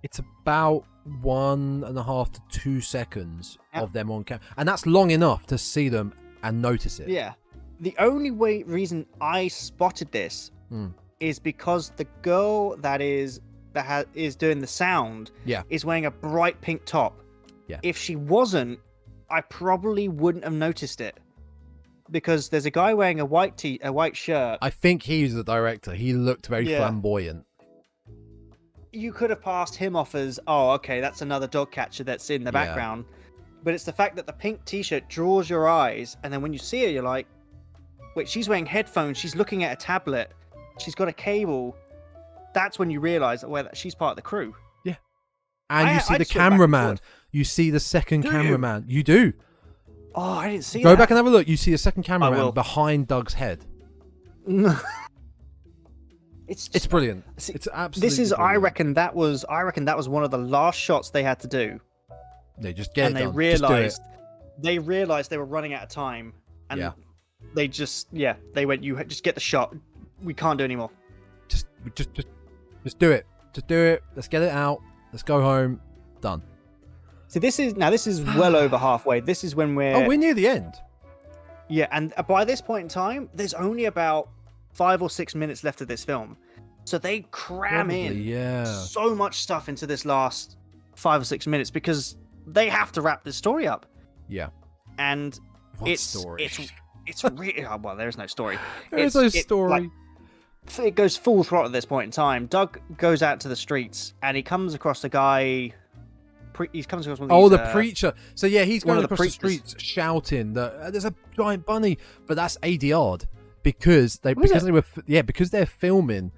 It's about 1.5 to 2 seconds of them on camera. And that's long enough to see them and notice it. Yeah. The only reason I spotted this is because the girl that is doing the sound is wearing a bright pink top. Yeah. If she wasn't, I probably wouldn't have noticed it. Because there's a guy wearing a white shirt. I think he's the director. He looked very flamboyant. You could have passed him off as, oh, okay, that's another dog catcher that's in the background. But it's the fact that the pink t-shirt draws your eyes, and then when you see her, you're like, wait, she's wearing headphones, she's looking at a tablet, she's got a cable. That's when you realise that she's part of the crew. Yeah. And you see the just went back and cameraman. forth. You see the second cameraman. You do. Oh, I didn't see that. Go back and have a look. You see a second will. cameraman behind Doug's head. It's brilliant. It's absolutely This is brilliant. I reckon that was one of the last shots they had to do. They just get And it they done. realized they were running out of time, and they went, you just get the shot. We can't do anymore. Just do it. Just do it. Let's get it out. Let's go home. Done. So this is well over halfway. This is when we're near the end. Yeah, and by this point in time, there's only about 5 or 6 minutes left of this film. So they cram in so much stuff into this last 5 or 6 minutes because they have to wrap this story up. Yeah. And What story? It's really well, there's no story. There's no story. It goes full throttle at this point in time. Doug goes out to the streets and he comes across a guy he comes across one of these. The preacher. So yeah, he's going across the streets shouting that there's a giant bunny, but that's ADR'd because they're filming,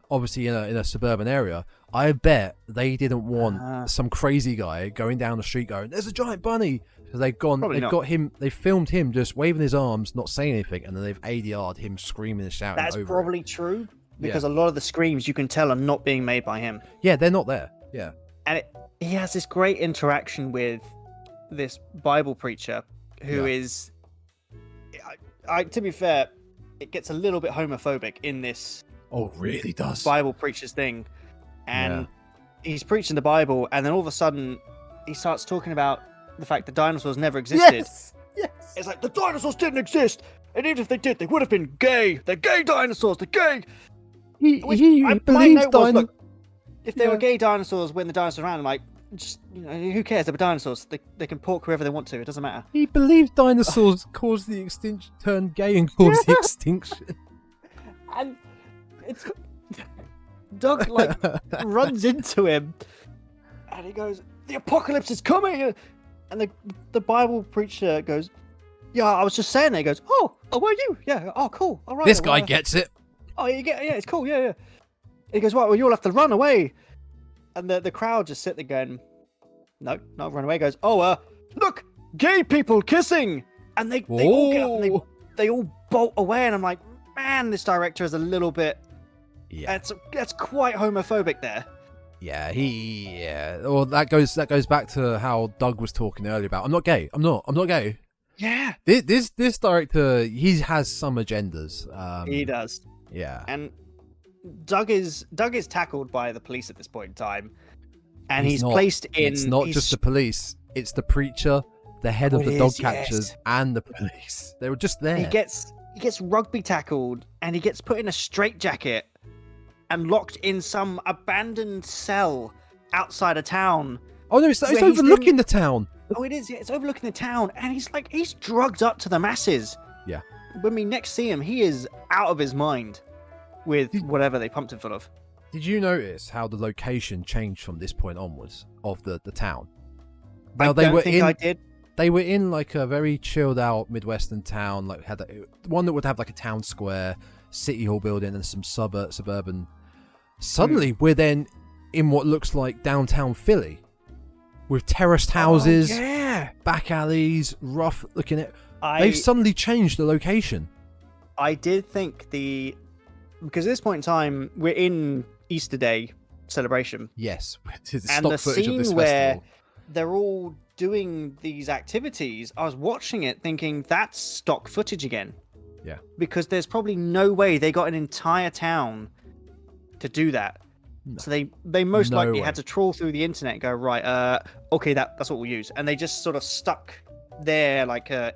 obviously in a suburban area. I bet they didn't want some crazy guy going down the street going, "There's a giant bunny." So they filmed him just waving his arms, not saying anything, and then they've ADR'd him screaming and shouting. That's probably true because a lot of the screams you can tell are not being made by him. Yeah, they're not there. Yeah, and he has this great interaction with this Bible preacher who is, to be fair, it gets a little bit homophobic in this. Oh, it really does. Bible preacher's thing, and he's preaching the Bible, and then all of a sudden he starts talking about the fact that dinosaurs never existed. Yes. It's like the dinosaurs didn't exist, and even if they did, they would have been gay. They're gay dinosaurs. They're gay. He believes dinosaurs. If they were gay dinosaurs when the dinosaurs around, I'm like, just who cares? They're dinosaurs. They can pork whoever they want to. It doesn't matter. He believes dinosaurs caused the extinction, turned gay and caused the extinction. And it's Doug runs into him, and he goes, "The apocalypse is coming!" And the Bible preacher goes, "Yeah, I was just saying that." He goes, "Oh, were you? Yeah. Oh, cool. All right. This guy gets it. Oh, you get it. Yeah, it's cool. Yeah." He goes, "Right, well, you'll have to run away." And the crowd just sit there going, "No, not run away." He goes, "Oh, look, gay people kissing," and they all get up and they all bolt away. And I'm like, man, this director is a little bit. Yeah, that's quite homophobic there. Yeah, Well, that goes back to how Doug was talking earlier about I'm not gay. I'm not gay. Yeah. This director, he has some agendas. He does. Yeah. And Doug is tackled by the police at this point in time, and he's placed in. It's not just the police; it's the preacher, the head of the dog catchers, and the police. They were just there. He gets rugby tackled, and he gets put in a straitjacket and locked in some abandoned cell outside a town. Oh no, it's overlooking the town. Oh, it is. Yeah, it's overlooking the town, and he's drugged up to the masses. Yeah. When we next see him, he is out of his mind with whatever they pumped him full of. Did you notice how the location changed from this point onwards of the town? Now I did. They were in like a very chilled out Midwestern town, like had one that would have like a town square, city hall building, and some suburban. Suddenly, we're then in what looks like downtown Philly, with terraced houses, back alleys, rough looking at. They've suddenly changed the location. I did think because at this point in time we're in Easter Day celebration. Yes, and the scene where they're all doing these activities, I was watching it thinking that's stock footage again. Yeah. Because there's probably no way they got an entire town to do that. No. So they most likely had to trawl through the internet and go, right, okay, that's what we'll use. And they just sort of stuck their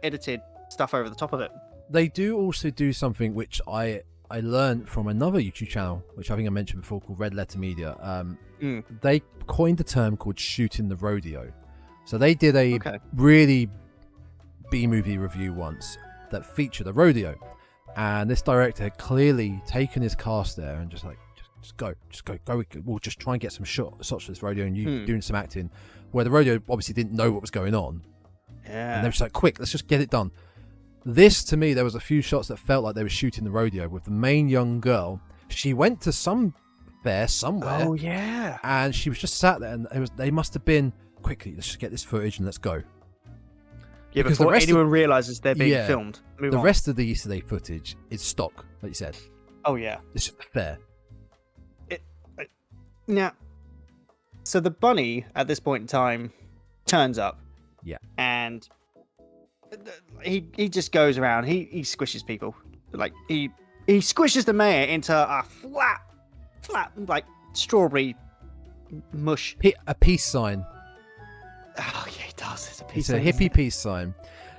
edited stuff over the top of it. They do also do something which I learned from another YouTube channel, which I think I mentioned before, called Red Letter Media. They coined a term called shooting the rodeo. So they did a really B-movie review once that featured a rodeo. And this director had clearly taken his cast there and just go. We'll just try and get some shots of this rodeo and you doing some acting. Where the rodeo obviously didn't know what was going on. Yeah. And they were just like, quick, let's just get it done. This, to me, there was a few shots that felt like they were shooting the rodeo with the main young girl. She went to some fair somewhere. Oh, yeah. And she was just sat there, and they must have been, quickly, let's just get this footage and let's go. Yeah, because before anyone realises they're being filmed. The rest of the Easter Day footage is stock, like you said. Oh, yeah. It's just fair. Now, so the bunny, at this point in time, turns up. Yeah. And he just goes around. He squishes people. Like he squishes the mayor into a flat like strawberry mush. A peace sign. Oh yeah, he does. It's a peace sign. It's a hippie peace sign.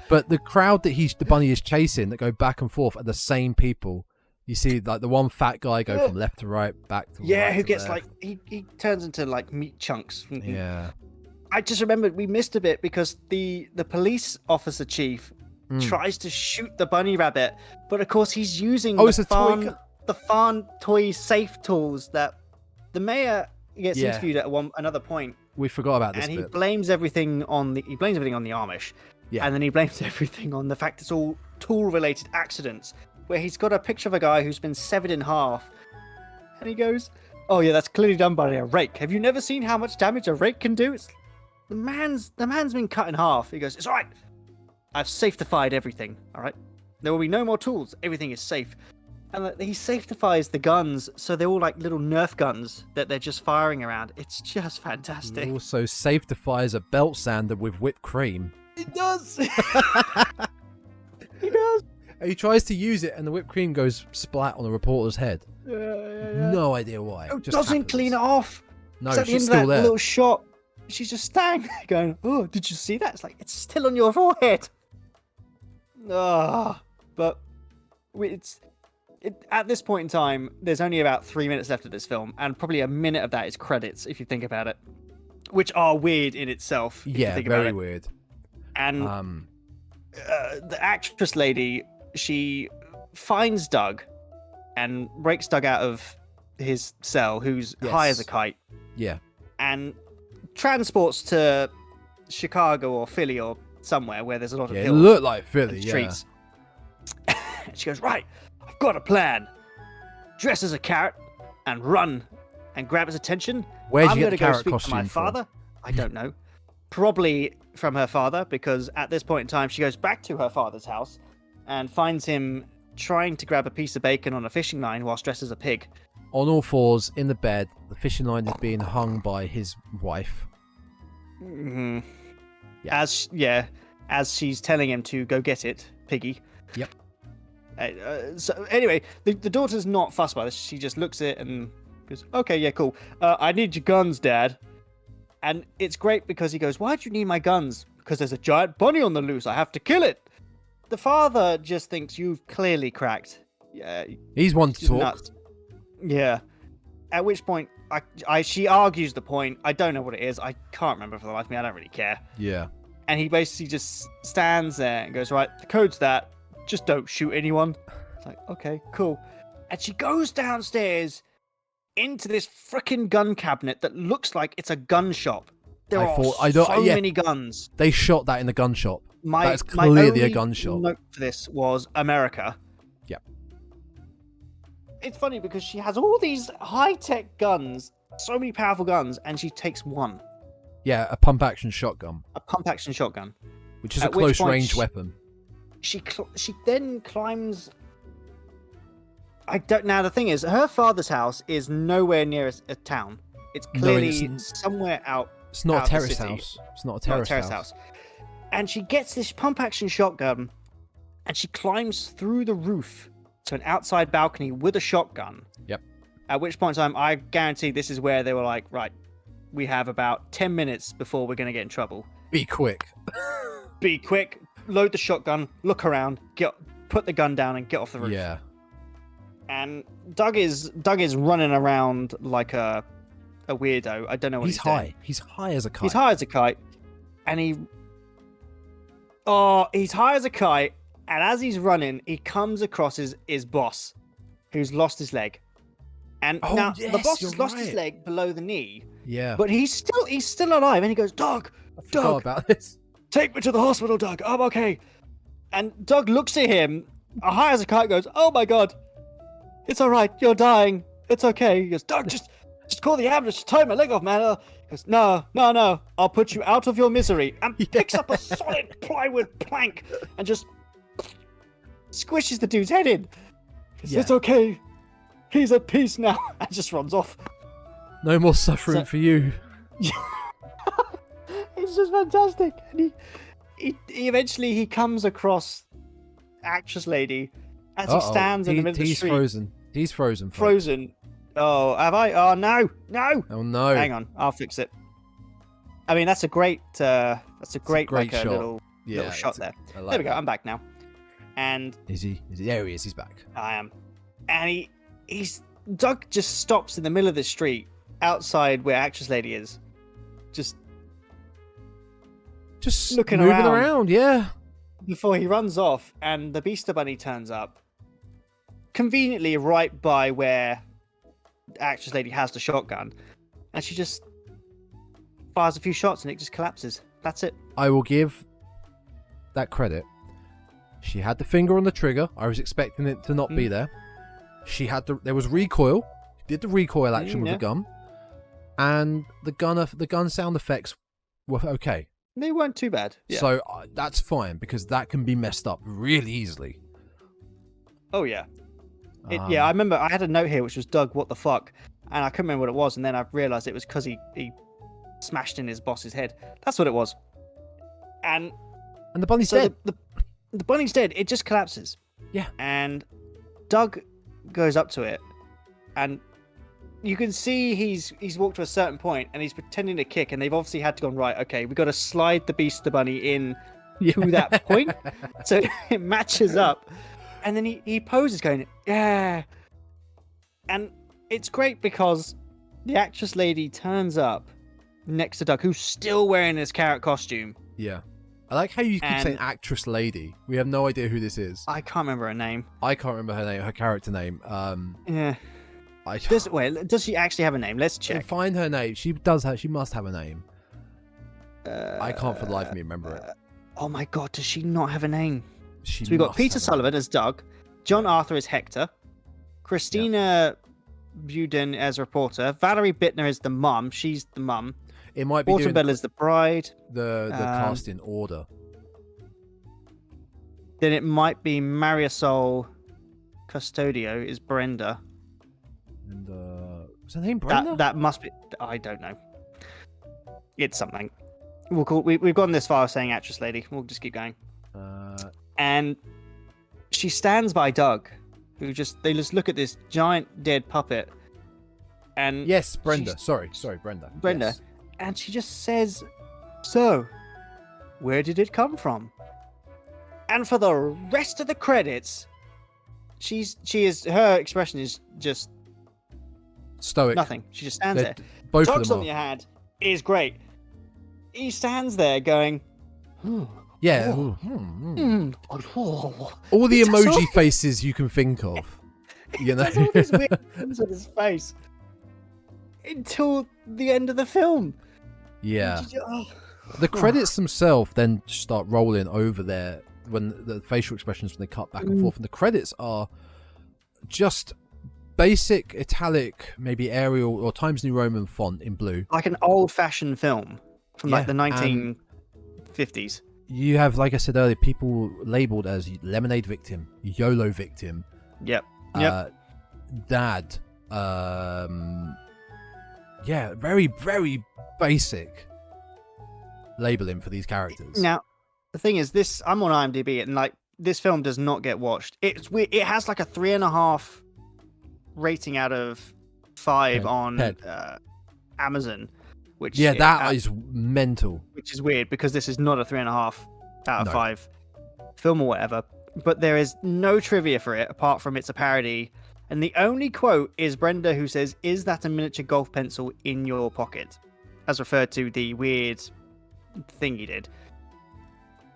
But the crowd that the bunny is chasing that go back and forth are the same people. You see, like the one fat guy go from left to right, back to right. Who gets left. he turns into like meat chunks. Yeah. I just remembered we missed a bit because the police officer chief tries to shoot the bunny rabbit, but of course he's using the farm toy safe tools that the mayor gets interviewed at another point, We forgot about this and he bit. blames everything on the Amish. Yeah. And then he blames everything on the fact it's all tool-related accidents, where he's got a picture of a guy who's been severed in half, and he goes, "Oh yeah, that's clearly done by a rake. Have you never seen how much damage a rake can do? It's the man's been cut in half." He goes, "It's all right. I've safetified everything. All right. There will be no more tools. Everything is safe." And he safetifies the guns, so they're all like little Nerf guns that they're just firing around. It's just fantastic. He also safetifies a belt sander with whipped cream. He does. He does. He tries to use it, and the whipped cream goes splat on the reporter's head. Yeah. No idea why. It doesn't clean it off. No, It's at the she's end of still that there. little shot. She's just standing there going, "Oh, did you see that?" It's like, it's still on your forehead. But at this point in time, there's only about 3 minutes left of this film, and probably a minute of that is credits, if you think about it, which are weird in itself. If you Yeah, think about very it. weird. And the actress lady, she finds Doug and breaks Doug out of his cell, who's high as a kite. Yeah. And transports to Chicago or Philly or somewhere where there's a lot of It hills looked like Philly, and yeah. streets. And she goes, "Right, I've got a plan. Dress as a carrot and run and grab his attention. Where'd I'm you get going the to go carrot speak to costume my from?" father." I don't know. Probably from her father, because at this point in time, she goes back to her father's house and finds him trying to grab a piece of bacon on a fishing line whilst dressed as a pig. On all fours, in the bed, the fishing line is being hung by his wife. Mm-hmm. Yeah. As she's telling him to go get it, Piggy. Yep. So anyway, the daughter's not fussed by this. She just looks at it and goes, "Okay, yeah, cool. I need your guns, Dad." And it's great because he goes, "Why do you need my guns?" "Because there's a giant bunny on the loose. I have to kill it." The father just thinks, "You've clearly cracked." Yeah, He's one to she's talk. nuts. Yeah. At which point, she argues the point. I don't know what it is. I can't remember for the life of me. I don't really care. Yeah. And he basically just stands there and goes, "Right, the code's that. Just don't shoot anyone." It's like, okay, cool. And she goes downstairs into this freaking gun cabinet that looks like it's a gun shop. There are so many guns. They shot that in the gun shop. That's My clearly a only gun shop. note for this was America. Yep. It's funny because she has all these high-tech guns, so many powerful guns, and she takes one. Yeah, a pump-action shotgun, A pump-action shotgun. which is a At which point close-range weapon. She then climbs. Now the thing is, her father's house is nowhere near a town. It's clearly somewhere out. It's not out a of the terrace city. house. It's not a Not terrace house. And she gets this pump-action shotgun, and she climbs through the roof to an outside balcony with a shotgun. Yep. At which point in time, I guarantee this is where they were like, "Right, we have about 10 minutes before we're going to get in trouble. Be quick. Be quick, load the shotgun, look around, put the gun down and get off the roof." Yeah. And Doug is running around like a weirdo. I don't know what he's high. doing. He's high as a kite. He's high as a kite. And he's high as a kite. And as he's running, he comes across his boss, who's lost his leg. And now the boss has lost his leg below the knee. Yeah. But he's still alive. And he goes, Doug, Forgot about this. take me to the hospital, Doug. I'm okay. And Doug looks at him, high as a kite, goes, "Oh my God, it's all right. You're dying. It's okay." He goes, "Doug, just call the ambulance. Just tie my leg off, man." He goes, No. I'll put you out of your misery." And picks up a solid plywood plank and just squishes the dude's head in. He says, "It's okay. He's at peace now." And just runs off. No more suffering for you. It's just fantastic. And he eventually comes across actress lady as he stands in the middle of the street. He's frozen. folks. Frozen. Oh, have I? Oh, no. Oh no. Hang on, I'll fix it. I mean, that's a great great like, shot. little Yeah, shot there. I like There we go. that. I'm back now. And Is he? There he is. He's back. I am. And Doug just stops in the middle of the street outside where actress lady is. Just looking moving around. around. Yeah. Before he runs off, and the Beaster Bunny turns up conveniently right by where actress lady has the shotgun, and she just fires a few shots and it just collapses. That's it. I will give that credit. She had the finger on the trigger. I was expecting it to not be there. She had there was recoil. Did the recoil action with the gun, and the gun sound effects were okay. They weren't too bad. Yeah. So that's fine, because that can be messed up really easily. Oh yeah. I remember I had a note here which was Doug, what the fuck, and I couldn't remember what it was, and then I realised it was because he smashed in his boss's head. That's what it was. And the bunny's dead. The bunny's dead. It just collapses. Yeah. And Doug goes up to it, and you can see he's walked to a certain point, and he's pretending to kick, and they've obviously had to go, right, okay, we've got to slide the Beast the Bunny in to that point, so it matches up. And then he poses going, yeah. And it's great because the actress lady turns up next to Doug, who's still wearing his carrot costume. Yeah. I like how you keep saying actress lady. We have no idea who this is. I can't remember her name. I can't remember her name, her character name. Yeah. Does she actually have a name? Let's check. Find her name. She must have a name. I can't for the life of me remember it. Oh my god, does she not have a name? So we've got Peter Sullivan as Doug, John Arthur as Hector, Christina Buden as reporter, Valerie Bittner as the mum. She's the mum. It might be Autumn Bell as the bride. The cast in order. Then it might be Marisol Custodio is Brenda. And was her name Brenda? That must be. I don't know. It's something. We've gone this far saying actress lady. We'll just keep going. And she stands by Doug, they just look at this giant dead puppet. And yes, Brenda. Sorry, Brenda. Brenda. Yes. And she just says, "So, where did it come from?" And for the rest of the credits, her expression is just stoic. Nothing. She just stands there. Both Dogs of them on your hand is great. He stands there going, yeah. All the emoji faces you can think of. You know? That's all these weird things on his face until the end of the film. Yeah. The credits themselves then start rolling over there when the facial expressions, when they cut back and forth, and the credits are just basic italic, maybe Arial or Times New Roman font in blue, like an old-fashioned film from like the 1950s. You have, like I said earlier, people labeled as lemonade victim, YOLO victim. Yep. Dad. Yeah, very, very basic labeling for these characters. Now, the thing is, I'm on IMDb, and like this film does not get watched. It has like a 3.5 rating out of 5 on Amazon. Which that is mental. Which is weird because this is not a 3.5 out of 5 film or whatever. But there is no trivia for it apart from it's a parody. And the only quote is Brenda, who says, "Is that a miniature golf pencil in your pocket?" As referred to the weird thing he did.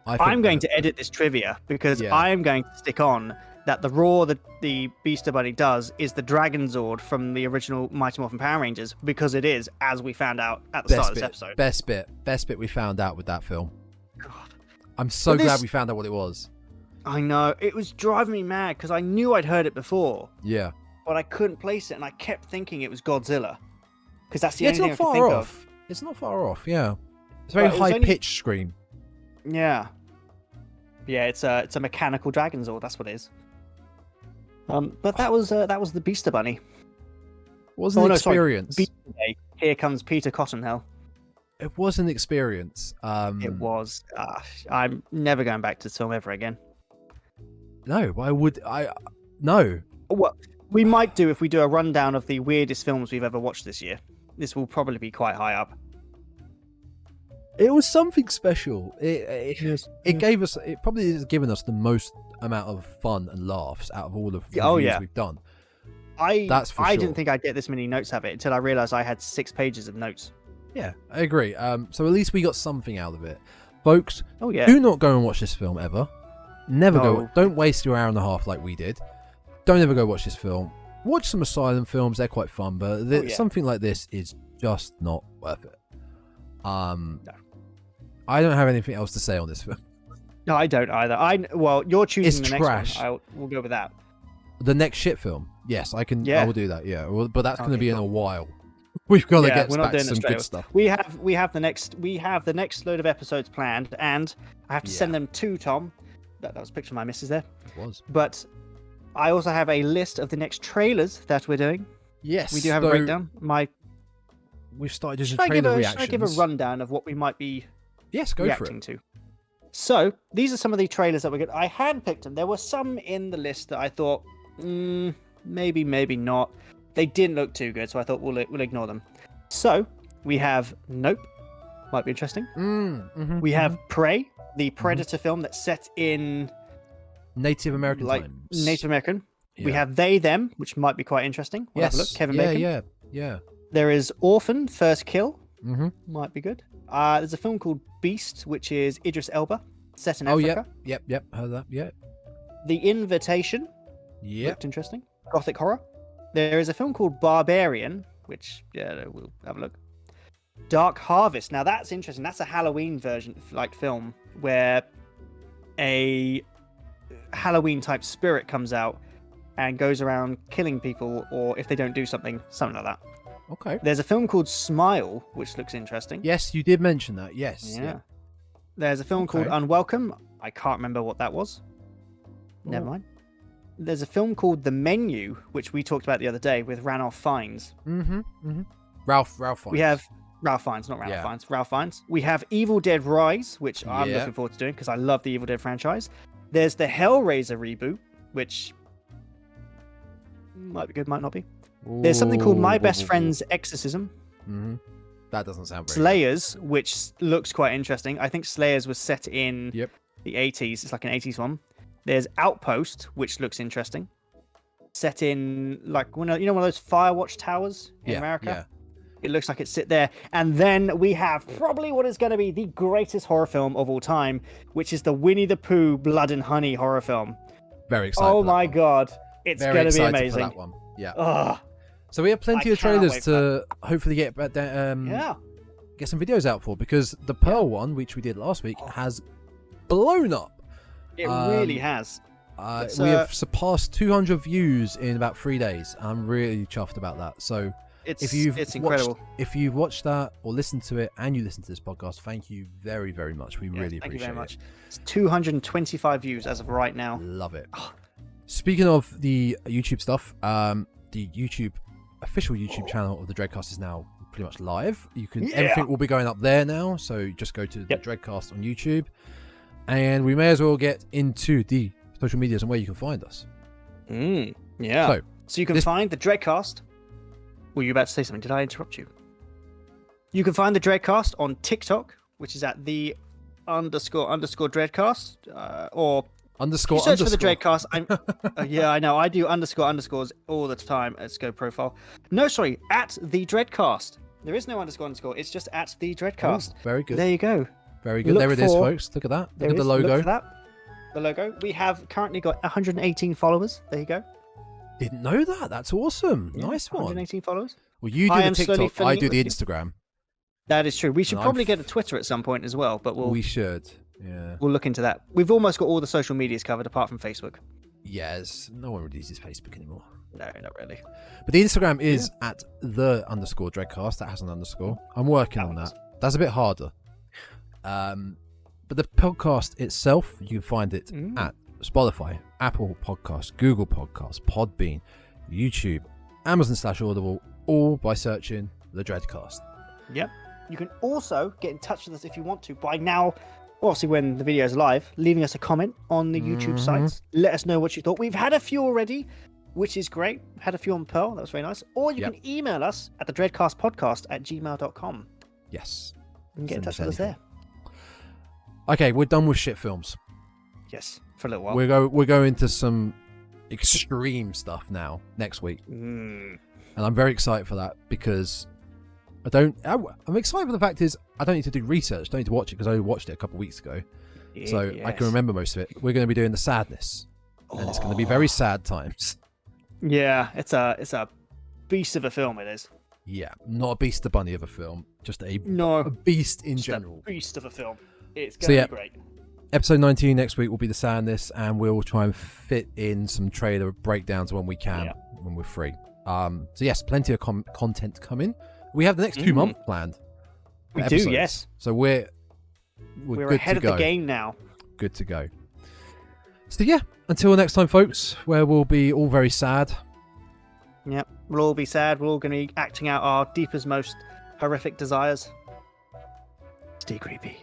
I'm going to edit this trivia because I am going to stick on that the roar that the Beaster Bunny does is the Dragon Zord from the original Mighty Morphin Power Rangers, because it is, as we found out at the start of this episode. Best bit we found out with that film. God. I'm so glad we found out what it was. I know. It was driving me mad because I knew I'd heard it before. Yeah. But I couldn't place it, and I kept thinking it was Godzilla. Because that's the only thing I could think of. It's not far off, yeah. It's a very high-pitched scream. Yeah. Yeah, it's a mechanical Dragon Zord, that's what it is. But that was the Beaster Bunny. It was an experience. Sorry. Here comes Peter Cottonhill. It was an experience. It was. I'm never going back to this film ever again. No, why would I? No. What we might do if we do a rundown of the weirdest films we've ever watched this year. This will probably be quite high up. It was something special. It gave us. It probably has given us the most amount of fun and laughs out of all of the reviews we've done. That's for sure. I didn't think I'd get this many notes of it until I realised I had 6 pages of notes. Yeah, I agree. So at least we got something out of it, folks. Do not go and watch this film ever. Never go. Don't waste your hour and a half like we did. Don't ever go watch this film. Watch some Asylum films; they're quite fun, but something like this is just not worth it. No. I don't have anything else to say on this film. No, I don't either. Well, you're choosing It's the trash. next one. We'll go with that. The next shit film. Yes, I can. Yeah. I will do that. Yeah, well, but that's going to Okay, be in cool. a while. We've got to Yeah, get we're not back to doing it some straight good away. stuff. We have the next load of episodes planned, and I have to send them to Tom. That was a picture of my missus there. It was. But I also have a list of the next trailers that we're doing. Yes, We do have a breakdown. We've started doing Should I trailer give reactions. a rundown of what we might be Yes, go for reacting it. to? So these are some of the trailers that we're going. I handpicked them. There were some in the list that I thought, maybe not. They didn't look too good, so I thought we'll ignore them. So we have Nope, might be interesting. We have Prey, the Predator film that's set in Native American times. Native American. Yeah. We have They Them, which might be quite interesting. We'll have a look. Kevin Bacon. Yeah. There is Orphan, First Kill. Might be good. There's a film called Beast, which is Idris Elba, set in Africa. Yep. Heard of that. Yeah. The Invitation. Yep. Looked interesting. Gothic horror. There is a film called Barbarian, which we'll have a look. Dark Harvest. Now that's interesting. That's a Halloween version, like film, where a Halloween type spirit comes out and goes around killing people, or if they don't do something like that. Okay. There's a film called Smile, which looks interesting. Yes, you did mention that. Yes. Yeah. There's a film called Unwelcome. I can't remember what that was. Never mind. There's a film called The Menu, which we talked about the other day with Ranulph Fiennes. Ralph Fiennes. We have Ralph Fiennes, not Ranulph Fiennes. Ralph Fiennes. We have Evil Dead Rise, which I'm looking forward to doing because I love the Evil Dead franchise. There's the Hellraiser reboot, which might be good, might not be. There's something called My Best Friend's Exorcism. That doesn't sound very Slayers, which looks quite interesting. I think Slayers was set in the 80s. It's like an 80s one. There's Outpost, which looks interesting. Set in like one of those Firewatch towers in America. It looks like it's sit there. And then we have probably what is going to be the greatest horror film of all time, which is the Winnie the Pooh Blood and Honey horror film. Very excited. Oh my god. It's going to be amazing. For that one. Yeah. So we have plenty of trailers to hopefully get get some videos out for, because the Pearl one, which we did last week, has blown up. It really has. We have surpassed 200 views in about 3 days. I'm really chuffed about that. So it's incredible. If you've watched that or listened to it and you listen to this podcast, thank you very, very much. We really appreciate it. Thank you very much. It's 225 views as of right now. Love it. Speaking of the YouTube stuff, the official YouTube channel of the Dreadcast is now pretty much live. Everything will be going up there now, so just go to the Dreadcast on YouTube, and we may as well get into the social medias and where you can find us. So you can find the Dreadcast. Were you about to say something? Did I interrupt you? You can find the Dreadcast on TikTok, which is at the __Dreadcast, or underscore search for the Dreadcast. I know. I do underscores all the time. Let's go profile. No, sorry, at the Dreadcast. There is no underscore. It's just at the Dreadcast. Very good. There you go. Very good. There it is, folks. Look at that. Look at the logo. Look for that. The logo. We have currently got 118 followers. There you go. Didn't know that. That's awesome. Nice one. 118 followers. Well, you do the TikTok. I do the Instagram. That is true. We should probably get a Twitter at some point as well, but we should. Yeah. We'll look into that. We've almost got all the social medias covered apart from Facebook. Yes. No one really uses Facebook anymore. No, not really. But the Instagram is at the _Dreadcast. That has an underscore. I'm working on that. That's a bit harder. But the podcast itself, you can find it at Spotify, Apple Podcasts, Google Podcasts, Podbean, YouTube, Amazon/Audible, all by searching the Dreadcast. Yep. You can also get in touch with us if you want to by now, obviously when the video is live, leaving us a comment on the YouTube sites. Let us know what you thought. We've had a few already, which is great. Had a few on Pearl. That was very nice. Or you can email us at thedreadcastpodcast@gmail.com. Yes. You can get in touch with us there. Okay, we're done with shit films. Yes, for a little while. We're going to some extreme stuff now next week. And I'm very excited for that because I'm excited for the fact is I don't need to do research. I don't need to watch it because I watched it a couple of weeks ago. So I can remember most of it. We're going to be doing the sadness. And it's going to be very sad times. Yeah, it's a beast of a film, it is. Yeah, not a Beast the Bunny of a film, just a No, beast in just a general. beast of a film. It's So, going to yeah. be great. Episode 19 next week will be the sadness, and we'll try and fit in some trailer breakdowns when we can, when we're free. So yes, plenty of content coming. We have the next 2 months planned. We episodes. do, yes. So we're good ahead to of go. the game now. Good to go. So yeah, until next time, folks, where we'll be all very sad. Yep, we'll all be sad. We're all going to be acting out our deepest, most horrific desires. Stay creepy.